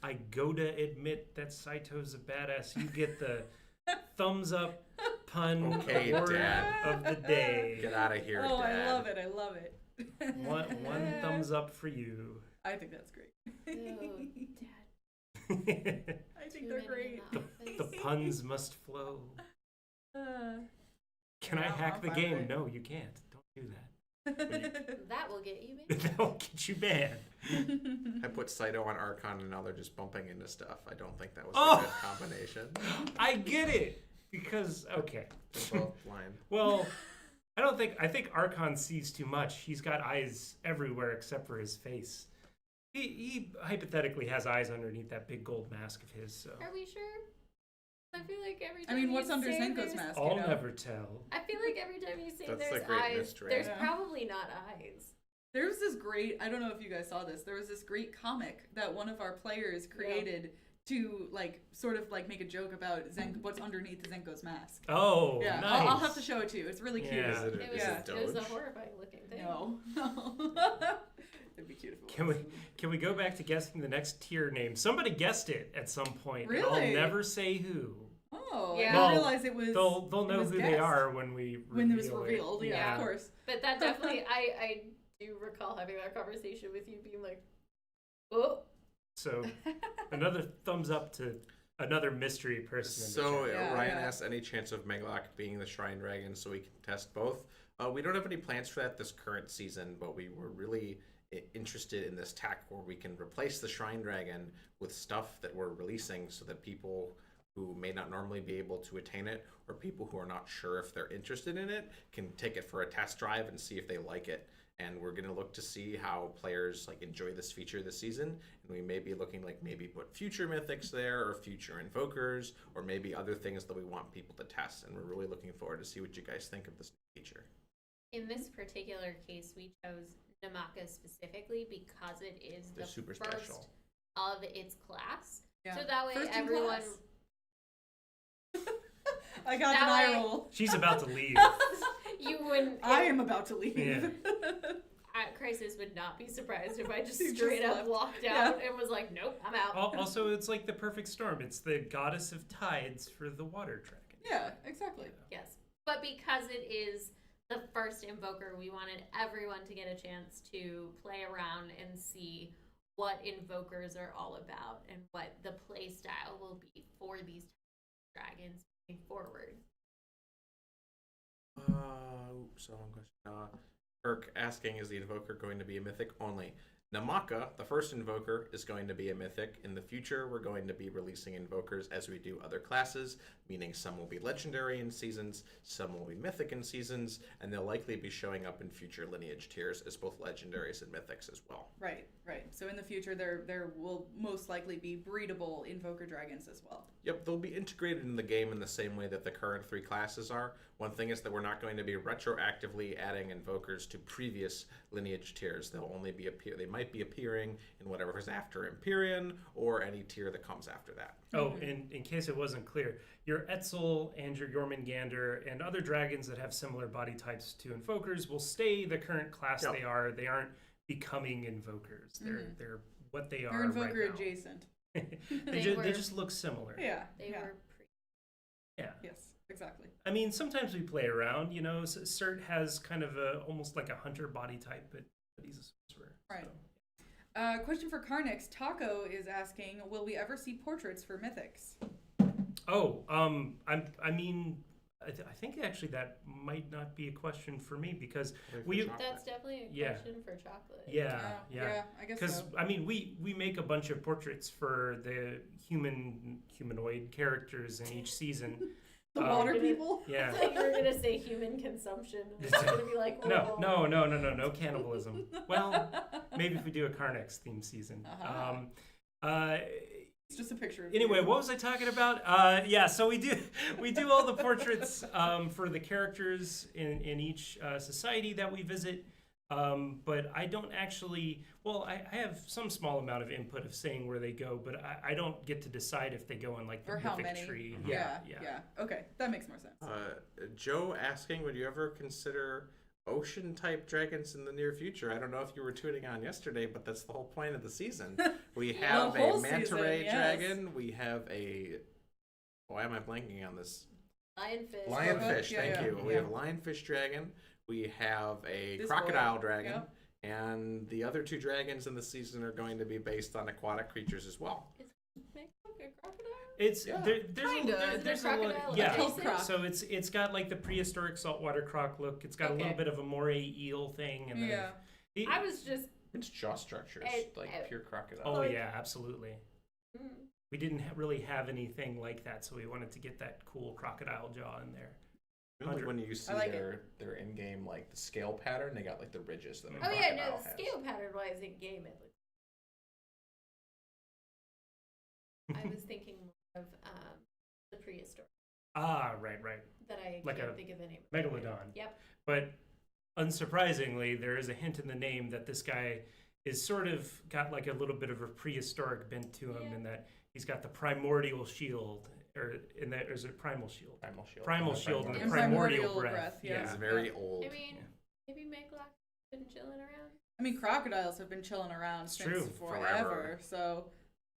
I go to admit that Saito's a badass. You get the thumbs up pun Okay, award Dad. of the day. Get out of here, Oh, Dad. I love it. I love it. One thumbs up for you. I think that's great. Oh, Dad. I think Too they're many great. in The office. puns must flow. Uh, Can I Yeah, hack I'm the fine with game? it. No, you can't. Don't do that. That will get you banned. That will get you banned. I put Saito on Archon, and now they're just bumping into stuff. I don't think that was Oh! a good combination. I get it. Because, okay. They're both blind. Well, I think Archon sees too much. He's got eyes everywhere except for his face. He hypothetically has eyes underneath that big gold mask of his, so. Are we sure? I feel like every time I mean, you what's under say Zenko's there's- mask? I'll You know? never tell. I feel like every time you say That's the there's great eyes, mystery. there's Yeah. probably not eyes. There was this great, I don't know if you guys saw this, there was this great comic that one of our players created to, like, sort of, like, make a joke about what's underneath Zenko's mask. Oh, Yeah, nice. I'll have to show it to you. It's really cute. Yeah. Is it, It was, is Yeah. it it was a Doge? horrifying looking thing. No. It'd be cute if it Can was. we go back to guessing the next tier name? Somebody guessed it at some point. and I'll Really? never say who. Oh, Yeah. I Well, didn't realize it was. They'll it know was who they guessed. are when we reveal When it was it. revealed, yeah, of course. But that definitely, I do recall having that conversation with you being like, oh. So another thumbs up to another mystery person. in the So chat. Yeah, Ryan yeah. asked any chance of MEGOK being the Shrine Dragon so we can test both. We don't have any plans for that this current season, but we were really interested in this tack where we can replace the Shrine Dragon with stuff that we're releasing so that people who may not normally be able to attain it or people who are not sure if they're interested in it can take it for a test drive and see if they like it. And we're going to look to see how players like enjoy this feature this season, and we may be looking like maybe put future mythics there or future invokers or maybe other things that we want people to test. And we're really looking forward to see what you guys think of this feature. In this particular case, we chose Namaka specifically because it is They're the super first special. of its class. Yeah. So that way First in everyone... class. I got That an eye way- roll. She's about to leave. You wouldn't... I am about to leave. Yeah. Crisis would not be surprised if I just You just straight up left. walked Yeah. out and was like, nope, I'm out. Also, it's like the perfect storm. It's the goddess of tides for the water dragon. Yeah, exactly. Yes. But because it is the first invoker, we wanted everyone to get a chance to play around and see what invokers are all about and what the play style will be for these dragons moving forward. So one question. Kirk asking, is the invoker going to be a mythic only? Namaka, the first invoker, is going to be a mythic. In the future, we're going to be releasing invokers as we do other classes, meaning some will be legendary in seasons, some will be mythic in seasons, and they'll likely be showing up in future lineage tiers as both legendaries and mythics as well. Right, right. So in the future, there will most likely be breedable invoker dragons as well. Yep, they'll be integrated in the game in the same way that the current three classes are. One thing is that we're not going to be retroactively adding invokers to previous lineage tiers. They'll only be they might be appearing in whatever is after Empyrean or any tier that comes after that. Oh, and in case it wasn't clear, your Etzel and your Jormungandr and other dragons that have similar body types to invokers will stay the current class Yep. they are. They aren't becoming invokers. They're what they are. They're invoker right now. adjacent. they were- just look similar. Yeah, They yeah. were Yeah. Yes, exactly. I mean, sometimes we play around. You know, Cert has kind of almost like a hunter body type, but he's a sorcerer. Right. So. Question for Kharnyx. Taco is asking, will we ever see portraits for mythics? Oh, I mean, I think actually that might not be a question for me because That's definitely a Yeah. question for chocolate. yeah. I guess Because so. I mean, we make a bunch of portraits for the humanoid characters in each season. The water people? I Yeah. thought you were gonna say human consumption. I was gonna be like, No, whoa. no cannibalism. Well, maybe if we do a Kharnyx theme season. Uh-huh. It's just a picture of Anyway, you. what was I talking about? Yeah, so we do all the portraits for the characters in each society that we visit. But I don't actually. Well, I have some small amount of input of saying where they go, but I don't get to decide if they go in like the Or how mythic many. tree. Yeah. Okay, that makes more sense. Joe asking, would you ever consider ocean type dragons in the near future? I don't know if you were tuning on yesterday, but that's the whole point of the season. We have The whole a manta ray season, yes. dragon. We have a. Why am I blanking on this? Lionfish. Lionfish, Yeah, thank yeah, you. We yeah. have a lionfish dragon. We have a This crocodile boy, dragon. yep. And the other two dragons in the season are going to be based on aquatic creatures as well. Is MEGOK a crocodile? It's Yeah. there's Kinda. a, Is there's it a a lot, crocodile yeah. adjacent? Kelp croc. So it's got like the prehistoric saltwater croc look. It's got a Okay. little bit of a moray eel thing, and then Yeah. I was just. Its jaw structure is like pure crocodile. oh like- yeah, absolutely. Mm. We didn't really have anything like that, so we wanted to get that cool crocodile jaw in there. Like when you see I like their in-game like the scale pattern, they got like the ridges that a Oh yeah, no, crocodile the has. scale pattern wise in game it looks. I was thinking more of the prehistoric Ah, right. that I Like can't a think of any. Megalodon. Yep. But unsurprisingly, there is a hint in the name that this guy is sort of got like a little bit of a prehistoric bent to him, Yeah. in that he's got the primordial shield, or is it primal shield? Primal shield. Primal shield and the And primordial primordial breath. breath, yeah. It's very old. I mean, maybe Meglock been chilling around. I mean, crocodiles have been chilling around It's since true. forever. Forever. So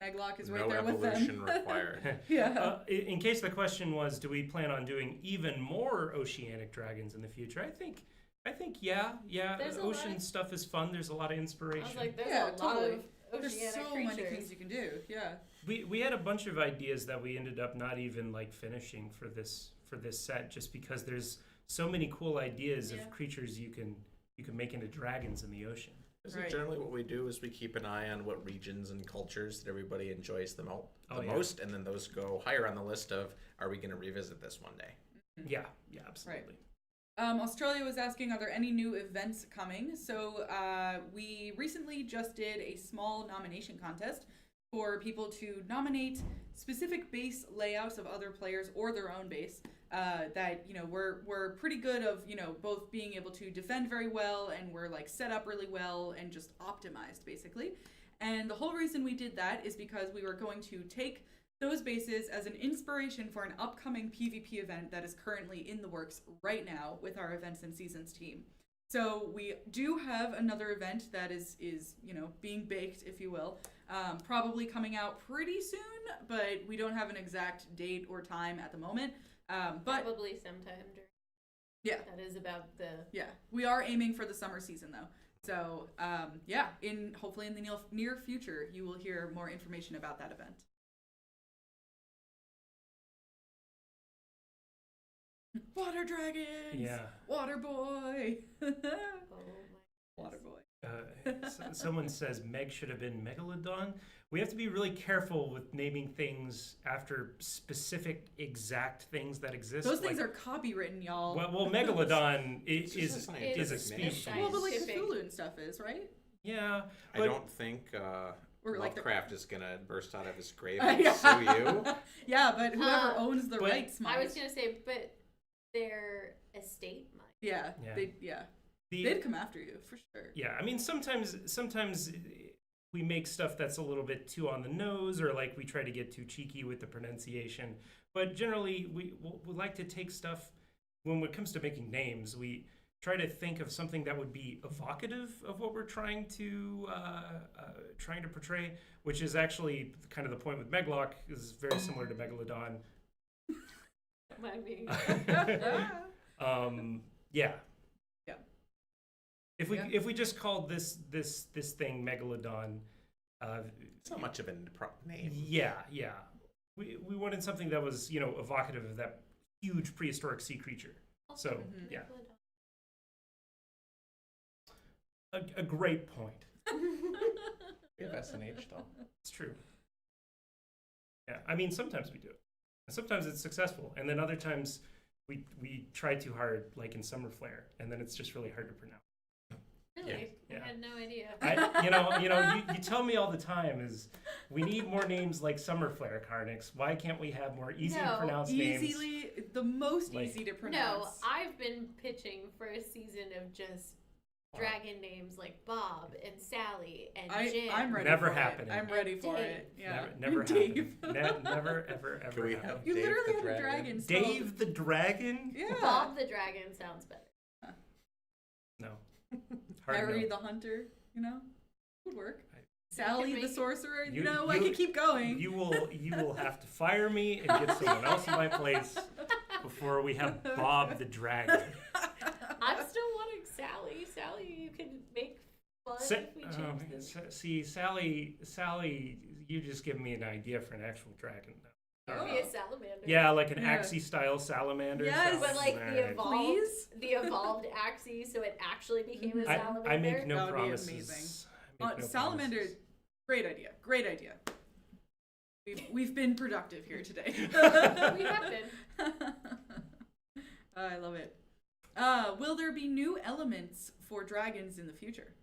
Meglock is right No there with evolution them. required. Yeah. In case the question was, do we plan on doing even more oceanic dragons in the future? I think yeah. There's a Ocean lot. stuff is fun. There's a lot of inspiration. I was like, there's Yeah, a lot totally. of There's oceanic so creatures. many things you can do. Yeah. We had a bunch of ideas that we ended up not even like finishing for this set, just because there's so many cool ideas Yeah. of creatures you can make into dragons in the ocean. Isn't Right. generally what we do is we keep an eye on what regions and cultures that everybody enjoys the Oh, yeah. most, and then those go higher on the list of, are we going to revisit this one day? Yeah, absolutely. Australia was asking, are there any new events coming? So we recently just did a small nomination contest for people to nominate specific base layouts of other players or their own base that, you know, we're pretty good of, you know, both being able to defend very well and we're like set up really well and just optimized basically. And the whole reason we did that is because we were going to take those bases as an inspiration for an upcoming PvP event that is currently in the works right now with our Events and Seasons team. So we do have another event that is you know, being baked, if you will, probably coming out pretty soon, but we don't have an exact date or time at the moment. But Probably sometime during. yeah, That is about the. yeah, we are aiming for the summer season though. So yeah, hopefully in the near future, you will hear more information about that event. Water dragons. Yeah. Water boy. Oh my. Water boy. Someone says Meg should have been Megalodon. We have to be really careful with naming things after specific exact things that exist. Those things like, are copywritten, y'all. well, Megalodon It's just a is scientific a name. species. Well, but like Scientific. Cthulhu and stuff is, right? Yeah, I but don't think Or like the- Lovecraft is going to burst out of his grave and Yeah. sue you. Yeah, but whoever owns the but- rights might. I was gonna say, but their estate might. Yeah, Yeah. they'd come after you for sure. Yeah, I mean, sometimes we make stuff that's a little bit too on the nose, or like we try to get too cheeky with the pronunciation. But generally, we like to take stuff, when it comes to making names, we try to think of something that would be evocative of what we're trying to portray, which is actually kind of the point with Meglock, is very similar to Megalodon. Mind me. Yeah. Yeah. If we just called this thing Megalodon, It's not much of a name. yeah. We wanted something that was, you know, evocative of that huge prehistoric sea creature. So Mhm. yeah, a great point. We have SNH though. It's true. Yeah, I mean, sometimes we do it. Sometimes it's successful, and then other times we try too hard, like in Summer Flare, and then it's just really hard to pronounce. Really? Yeah. I had no idea. You tell me all the time is we need more names like Summer Flare, Kharnyx. Why can't we have more easy to No. pronounce names? Easily, the most Like- easy to No, pronounce. I've been pitching for a season of just dragon names like Bob and Sally and Jim. I'm ready Never for happening. it. I'm ready for Dave. it. Yeah. Never Dave. happened. Never, ever Can we happen. have You Dave literally the have a Dragon? dragon. spelled- Dave the Dragon? Yeah. Bob the Dragon sounds better. No. Hard Harry no. the Hunter, you know? Would work. I- Sally make- the Sorcerer, You- I you- could keep going. You will have to fire me and get someone else in my place before we have Bob the Dragon. I'm still wanting Sally. Sally, you can make fun Sa- if we change this. see, Sally, You just give me an idea for an actual dragon. It would be a salamander. Yeah, like an Yeah. Axie-style salamander. Yes. But like the Please? evolved Axie, so it actually became a I, salamander. I make no That would be promises. amazing. I make no Salamander, promises. great idea. Great idea. We've been productive here today. We have been. I love it. Will there be new elements for dragons in the future?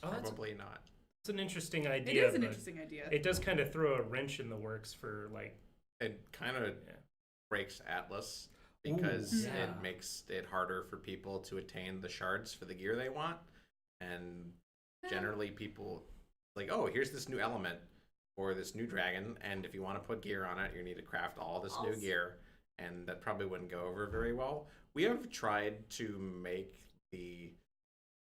Oh, Probably not. that's an interesting It idea. is an but interesting idea. It does kind of throw a wrench in the works for like. It kind of Yeah. breaks Atlas because Ooh, it yeah. makes it harder for people to attain the shards for the gear they want. And generally people like, oh, here's this new element or this new dragon, and if you want to put gear on it, you need to craft all this new gear, and that probably wouldn't go over very well. We have tried to make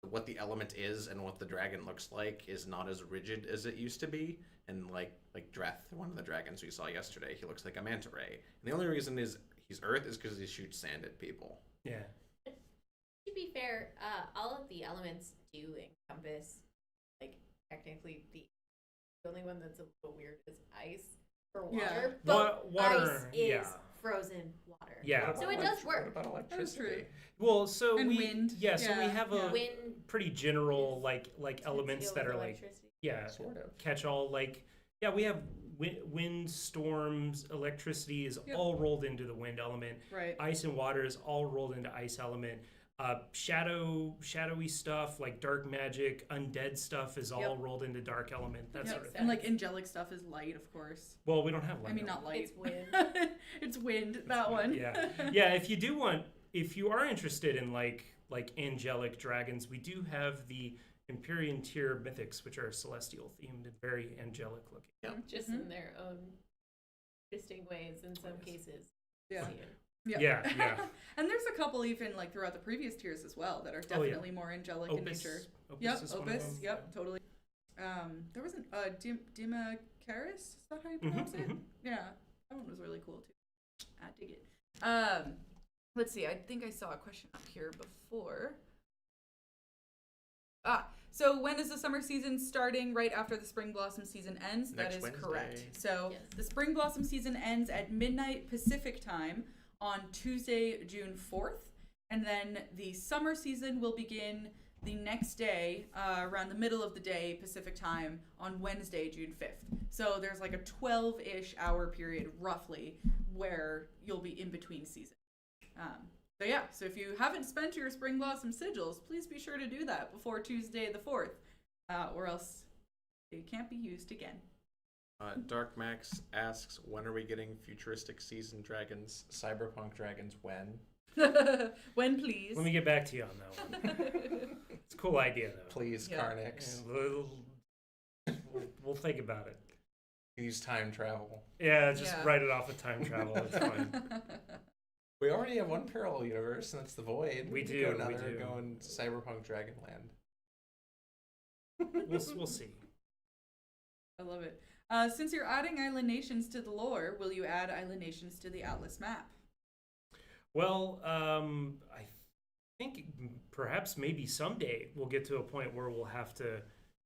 what the element is and what the dragon looks like is not as rigid as it used to be. And like Dreth, one of the dragons we saw yesterday, he looks like a manta ray. And the only reason he's Earth is because he shoots sand at people. Yeah. To be fair, all of the elements do encompass, like, technically the only one that's a little weird is ice or water. Yeah. But Water, ice is yeah. frozen water. Yeah. So it does work. What about That's true. electricity? Well, so And we wind. yeah, so we Yeah, have yeah. a Wind pretty general is like elements deal that with are like electricity. yeah, Sort of. catch all like yeah, we have wind, storms, electricity is Yep. all rolled into the wind element. Right. Ice and water is all rolled into ice element. Shadowy stuff like dark magic, undead stuff is all Yep. rolled into dark element. That Yep. sort of thing. And like angelic stuff is light, of course. Well, we don't have light. I mean, not light. It's wind. It's wind. That one. Yeah, yeah. If you are interested in like angelic dragons, we do have the Empyrean tier mythics, which are celestial themed and very angelic looking. Just Mhm. in their own interesting ways in some cases. Yeah. See it. Yeah. And there's a couple even like throughout the previous tiers as well that are Oh, yeah. definitely more angelic in nature. Opus is one of Opus. them. Yep, totally. There was an Dimakaris. Is that how you pronounce it? mhm. Yeah, that one was really cool too. I dig it. Let's see. I think I saw a question up here before. So when is the summer season starting? Right after the spring blossom season ends? Next That is Wednesday. correct. So Yes. the spring blossom season ends at midnight Pacific time on Tuesday, June 4th. And then the summer season will begin the next day, around the middle of the day Pacific time on Wednesday, June 5th. So there's like a 12-ish hour period roughly where you'll be in between seasons. So yeah, so if you haven't spent your spring blossom sigils, please be sure to do that before Tuesday the 4th, or else it can't be used again. Dark Max asks, when are we getting futuristic season dragons, cyberpunk dragons, when? When please. Let me get back to you on that one. It's a cool idea though. Please, Yeah. Kharnyx. And we'll think about it. Use time travel. Yeah, just Yeah. write it off with time travel. It's fine. We already have one parallel universe, and that's the Void. We could do, Go we another, do. Go in cyberpunk Dragonland. We'll see. I love it. Since you're adding island nations to the lore, will you add island nations to the Atlas map? Well, I think perhaps maybe someday we'll get to a point where we'll have to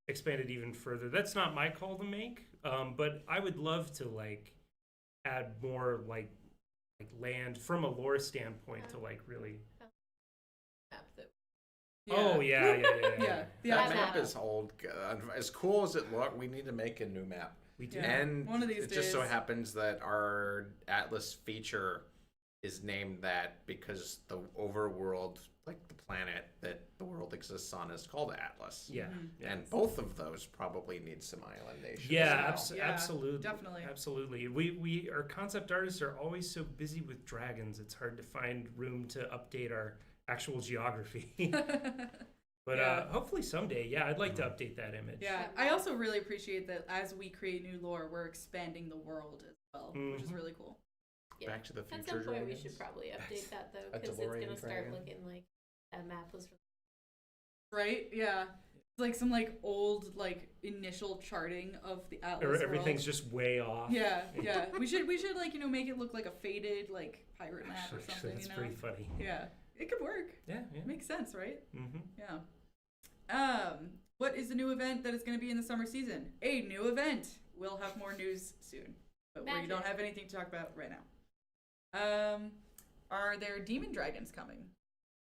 expand it even further. That's not my call to make, but I would love to like add more like land from a lore standpoint to like really. Map that- Oh yeah. Yeah. That Yeah. map is old. As cool as it looked, we need to make a new map. We do. Yeah. And One of these it just so days. happens that our Atlas feature is named that because the overworld, like the planet that the world exists on, is called Atlas. Yeah. Mhm. yeah. And both of those probably need some island nations. Yeah, as well. Yeah, absolutely, definitely. absolutely. We our concept artists are always so busy with dragons. It's hard to find room to update our actual geography. But Yeah. hopefully someday, yeah, I'd like to update that image. Yeah, I also really appreciate that as we create new lore, we're expanding the world as well, which is Mhm. really cool. Yeah. Back to the At future some point, we dragons. should probably update that though, A because it's DeLorean gonna start dragon. looking like that map was from. Right? Yeah. It's like some like old like initial charting of the Atlas Or everything's world. just way off. Yeah, yeah. We should like, make it look like a faded like pirate map or Actually, something, that's you know. pretty funny. Yeah. It could work. Yeah, yeah. It makes sense, right? Mm-hmm. Yeah. What is the new event that is going to be in the summer season? A new event. we'll have more news soon, but we Magic. don't have anything to talk about right now. Are there demon dragons coming?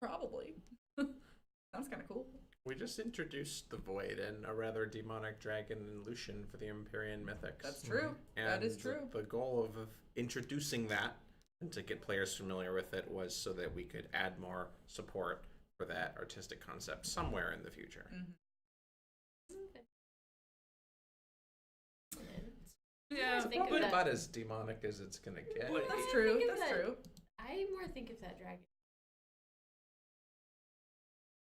Probably. Sounds kind of cool. We just introduced the Void and a rather demonic dragon and Lucian for the Empyrean Mythics. That's true. And That is true. The goal of introducing that and to get players familiar with it was so that we could add more support for that artistic concept somewhere in the future. Yeah, It's think of probably that. about as demonic as it's gonna get. Well, that's I true. think of That's that. true. I more think of that dragon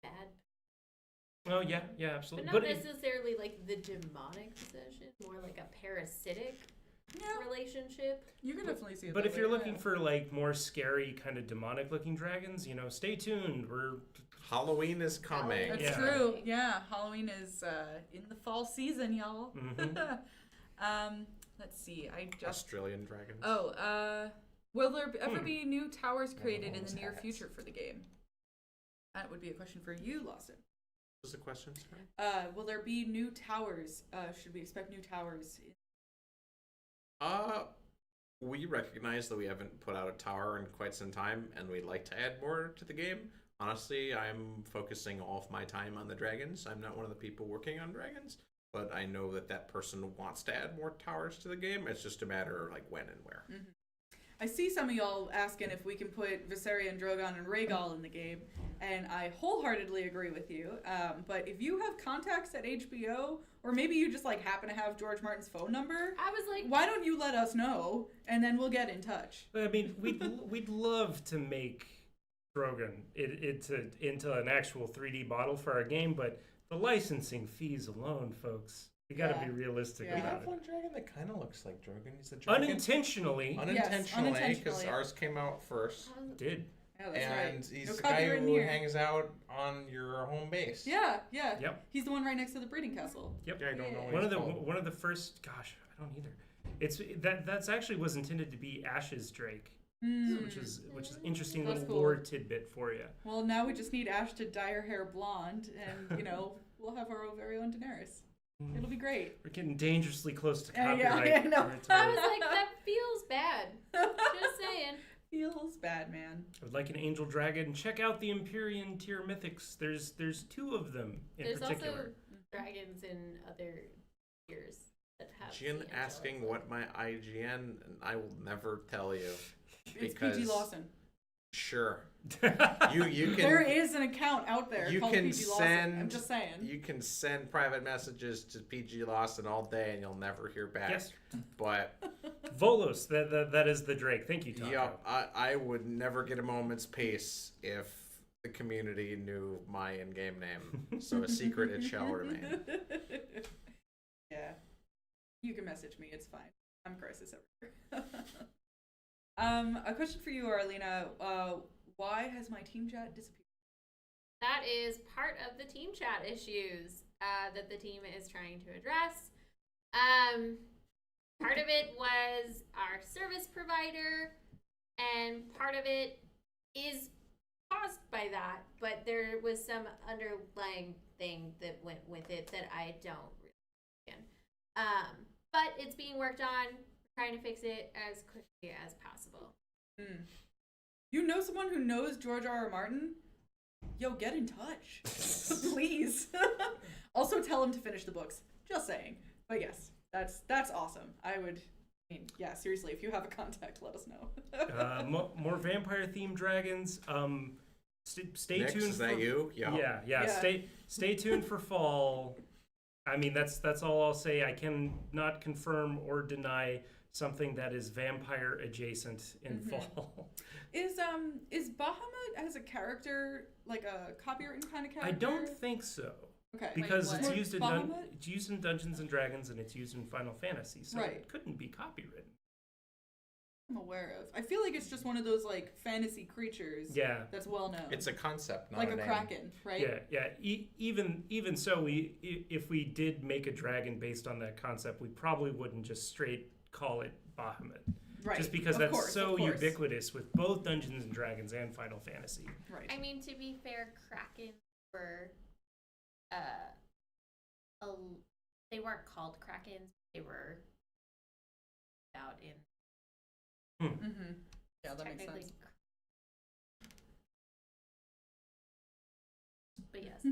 bad, Oh yeah, yeah, but absolutely. not if- necessarily like the demonic possession. More like a parasitic Yeah, relationship. you can definitely see it. But that if you're way, looking yeah. for like more scary kind of demonic looking dragons, you know, stay tuned. We're Halloween is coming. That's Yeah. true. Yeah, Halloween is in the fall season, y'all. Mhm. Let's see. I just. Australian dragons. Will there ever be new towers created in those the near hats. future for the game? That would be a question for you, Lawson. What was the question, sorry? Will there be new towers? Should we expect new towers? We recognize that we haven't put out a tower in quite some time, and we'd like to add more to the game. Honestly, I'm focusing all of my time on the dragons. I'm not one of the people working on dragons, but I know that that person wants to add more towers to the game. It's just a matter of like when and where. Mm-hmm. I see some of y'all asking if we can put Viserion, Drogon, and Rhaegal in the game, and I wholeheartedly agree with you. But if you have contacts at HBO, or maybe you just like happen to have George Martin's phone number, I was like, why don't you let us know, and then we'll get in touch. I mean, we'd love to make Drogon into an actual 3D model for our game, but the licensing fees alone, folks, we got to Yeah. be realistic Yeah. We about have it. one dragon that kind of looks like Drogon. He's a dragon. Unintentionally, Unintentionally, because unintentionally. ours came out first. did. Yeah, that's And right. he's No the guy copyright in who here. hangs out on your home base. Yeah, yeah. Yep. He's the one right next to the breeding castle. Yep. Yeah, I don't know what One he's of the called. one of the first. Gosh, I don't either. It's that's actually was intended to be Ash's Drake, which is interesting That's little cool. lore tidbit for you. Well, now we just need Ash to dye her hair blonde, and we'll have our very own Daenerys. It'll be great. We're getting dangerously close to Yeah, copyright. yeah, I know. I was like, that feels bad. Just saying. Feels bad, man. I would like an angel dragon. Check out the Empyrean tier mythics. There's two of them in There's particular. also dragons in other tiers that have. Jin the asking angelic what my IGN, and I will never tell you. It's Because PG Lawson. Sure, you can. There is an account out there you called can PG Lawson. send. I'm just saying. You can send private messages to PG Lawson all day, and you'll never hear back. Yes. But Volos, that is the Drake. Thank you, Taco. yeah, I would never get a moment's peace if the community knew my in-game name. So a secret it shall remain. Yeah. You can message me. It's fine. I'm Crisis over here. A question for you, Arlena. Why has my team chat disappeared? That is part of the team chat issues that the team is trying to address. Part of it was our service provider, and part of it is caused by that, but there was some underlying thing that went with it that I don't really understand. But it's being worked on, trying to fix it as quickly as possible. You know someone who knows George R.R. Martin? Yo, get in touch. Please. Also tell him to finish the books. Just saying. But yes, that's awesome. Yeah, seriously, if you have a contact, let us know. More vampire themed dragons. Stay Nix, tuned. is that you? Yeah. Yeah. Stay tuned for fall. I mean, that's all I'll say. I cannot confirm or deny something that is vampire adjacent in fall. Is Bahamut as a character like a copywritten kind of character? I don't think so. Okay. Because Wait, it's what? used in Bahamut? it's used in Dungeons and Dragons and it's used in Final Fantasy, so Right. it couldn't be copywritten. I'm aware of. I feel like it's just one of those like fantasy creatures. Yeah. That's well known. It's a concept, not like a name. kraken, right? Yeah. Even so, if we did make a dragon based on that concept, we probably wouldn't just straight call it Bahamut. Right. Just because Of that's course, so of course. ubiquitous with both Dungeons and Dragons and Final Fantasy. Right. I mean, to be fair, Kraken were, they weren't called Krakens. They were out in Mm-hmm. Yeah, that makes technically. sense. But yes,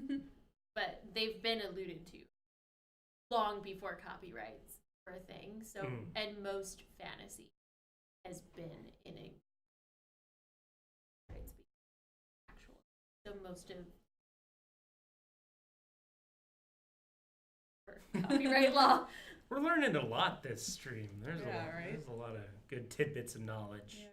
but they've been alluded to long before copyrights were a thing. So, and most fantasy has been in a actual. So most of copyright law. We're learning a lot this stream. There's Yeah, right? There's a lot of good tidbits of knowledge. Yeah.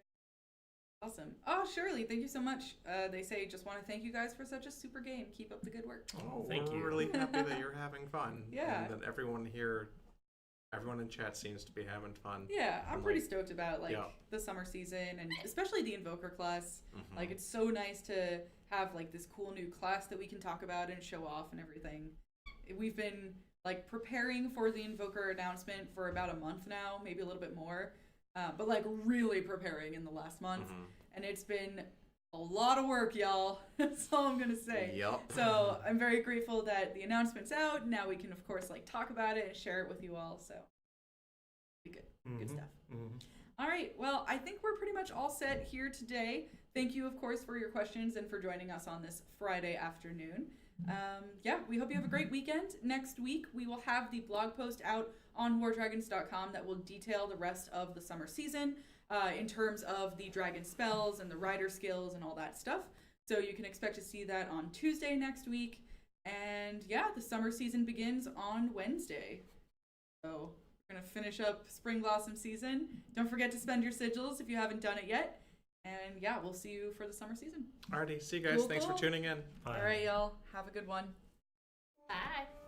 Awesome. Oh, Shirley, thank you so much. They say just want to thank you guys for such a super game. Keep up the good work. Oh, Thank we're you. really happy that you're having fun. Yeah. And that everyone here, everyone in chat seems to be having fun. Yeah, I'm And, pretty like, stoked about like yeah. the summer season and especially the Invoker class. Mhm. Like it's so nice to have like this cool new class that we can talk about and show off and everything. We've been like preparing for the Invoker announcement for about a month now, maybe a little bit more, but like really preparing in the last month. Mhm. And it's been a lot of work, y'all. That's all I'm gonna say. Yep. So I'm very grateful that the announcement's out. Now we can, of course, like talk about it and share it with you all. So be good, good stuff. All right. Well, I think we're pretty much all set here today. Thank you, of course, for your questions and for joining us on this Friday afternoon. Yeah, we hope you have a great weekend. Next week, we will have the blog post out on wardragons.com that will detail the rest of the summer season in terms of the dragon spells and the rider skills and all that stuff. So you can expect to see that on Tuesday next week. And yeah, the summer season begins on Wednesday. So we're going to finish up Spring Blossom season. Don't forget to spend your sigils if you haven't done it yet. And yeah, we'll see you for the summer season. Alrighty, see you guys. Cool, Thanks cool. for tuning in. Bye. All right, y'all. Have a good one. Bye.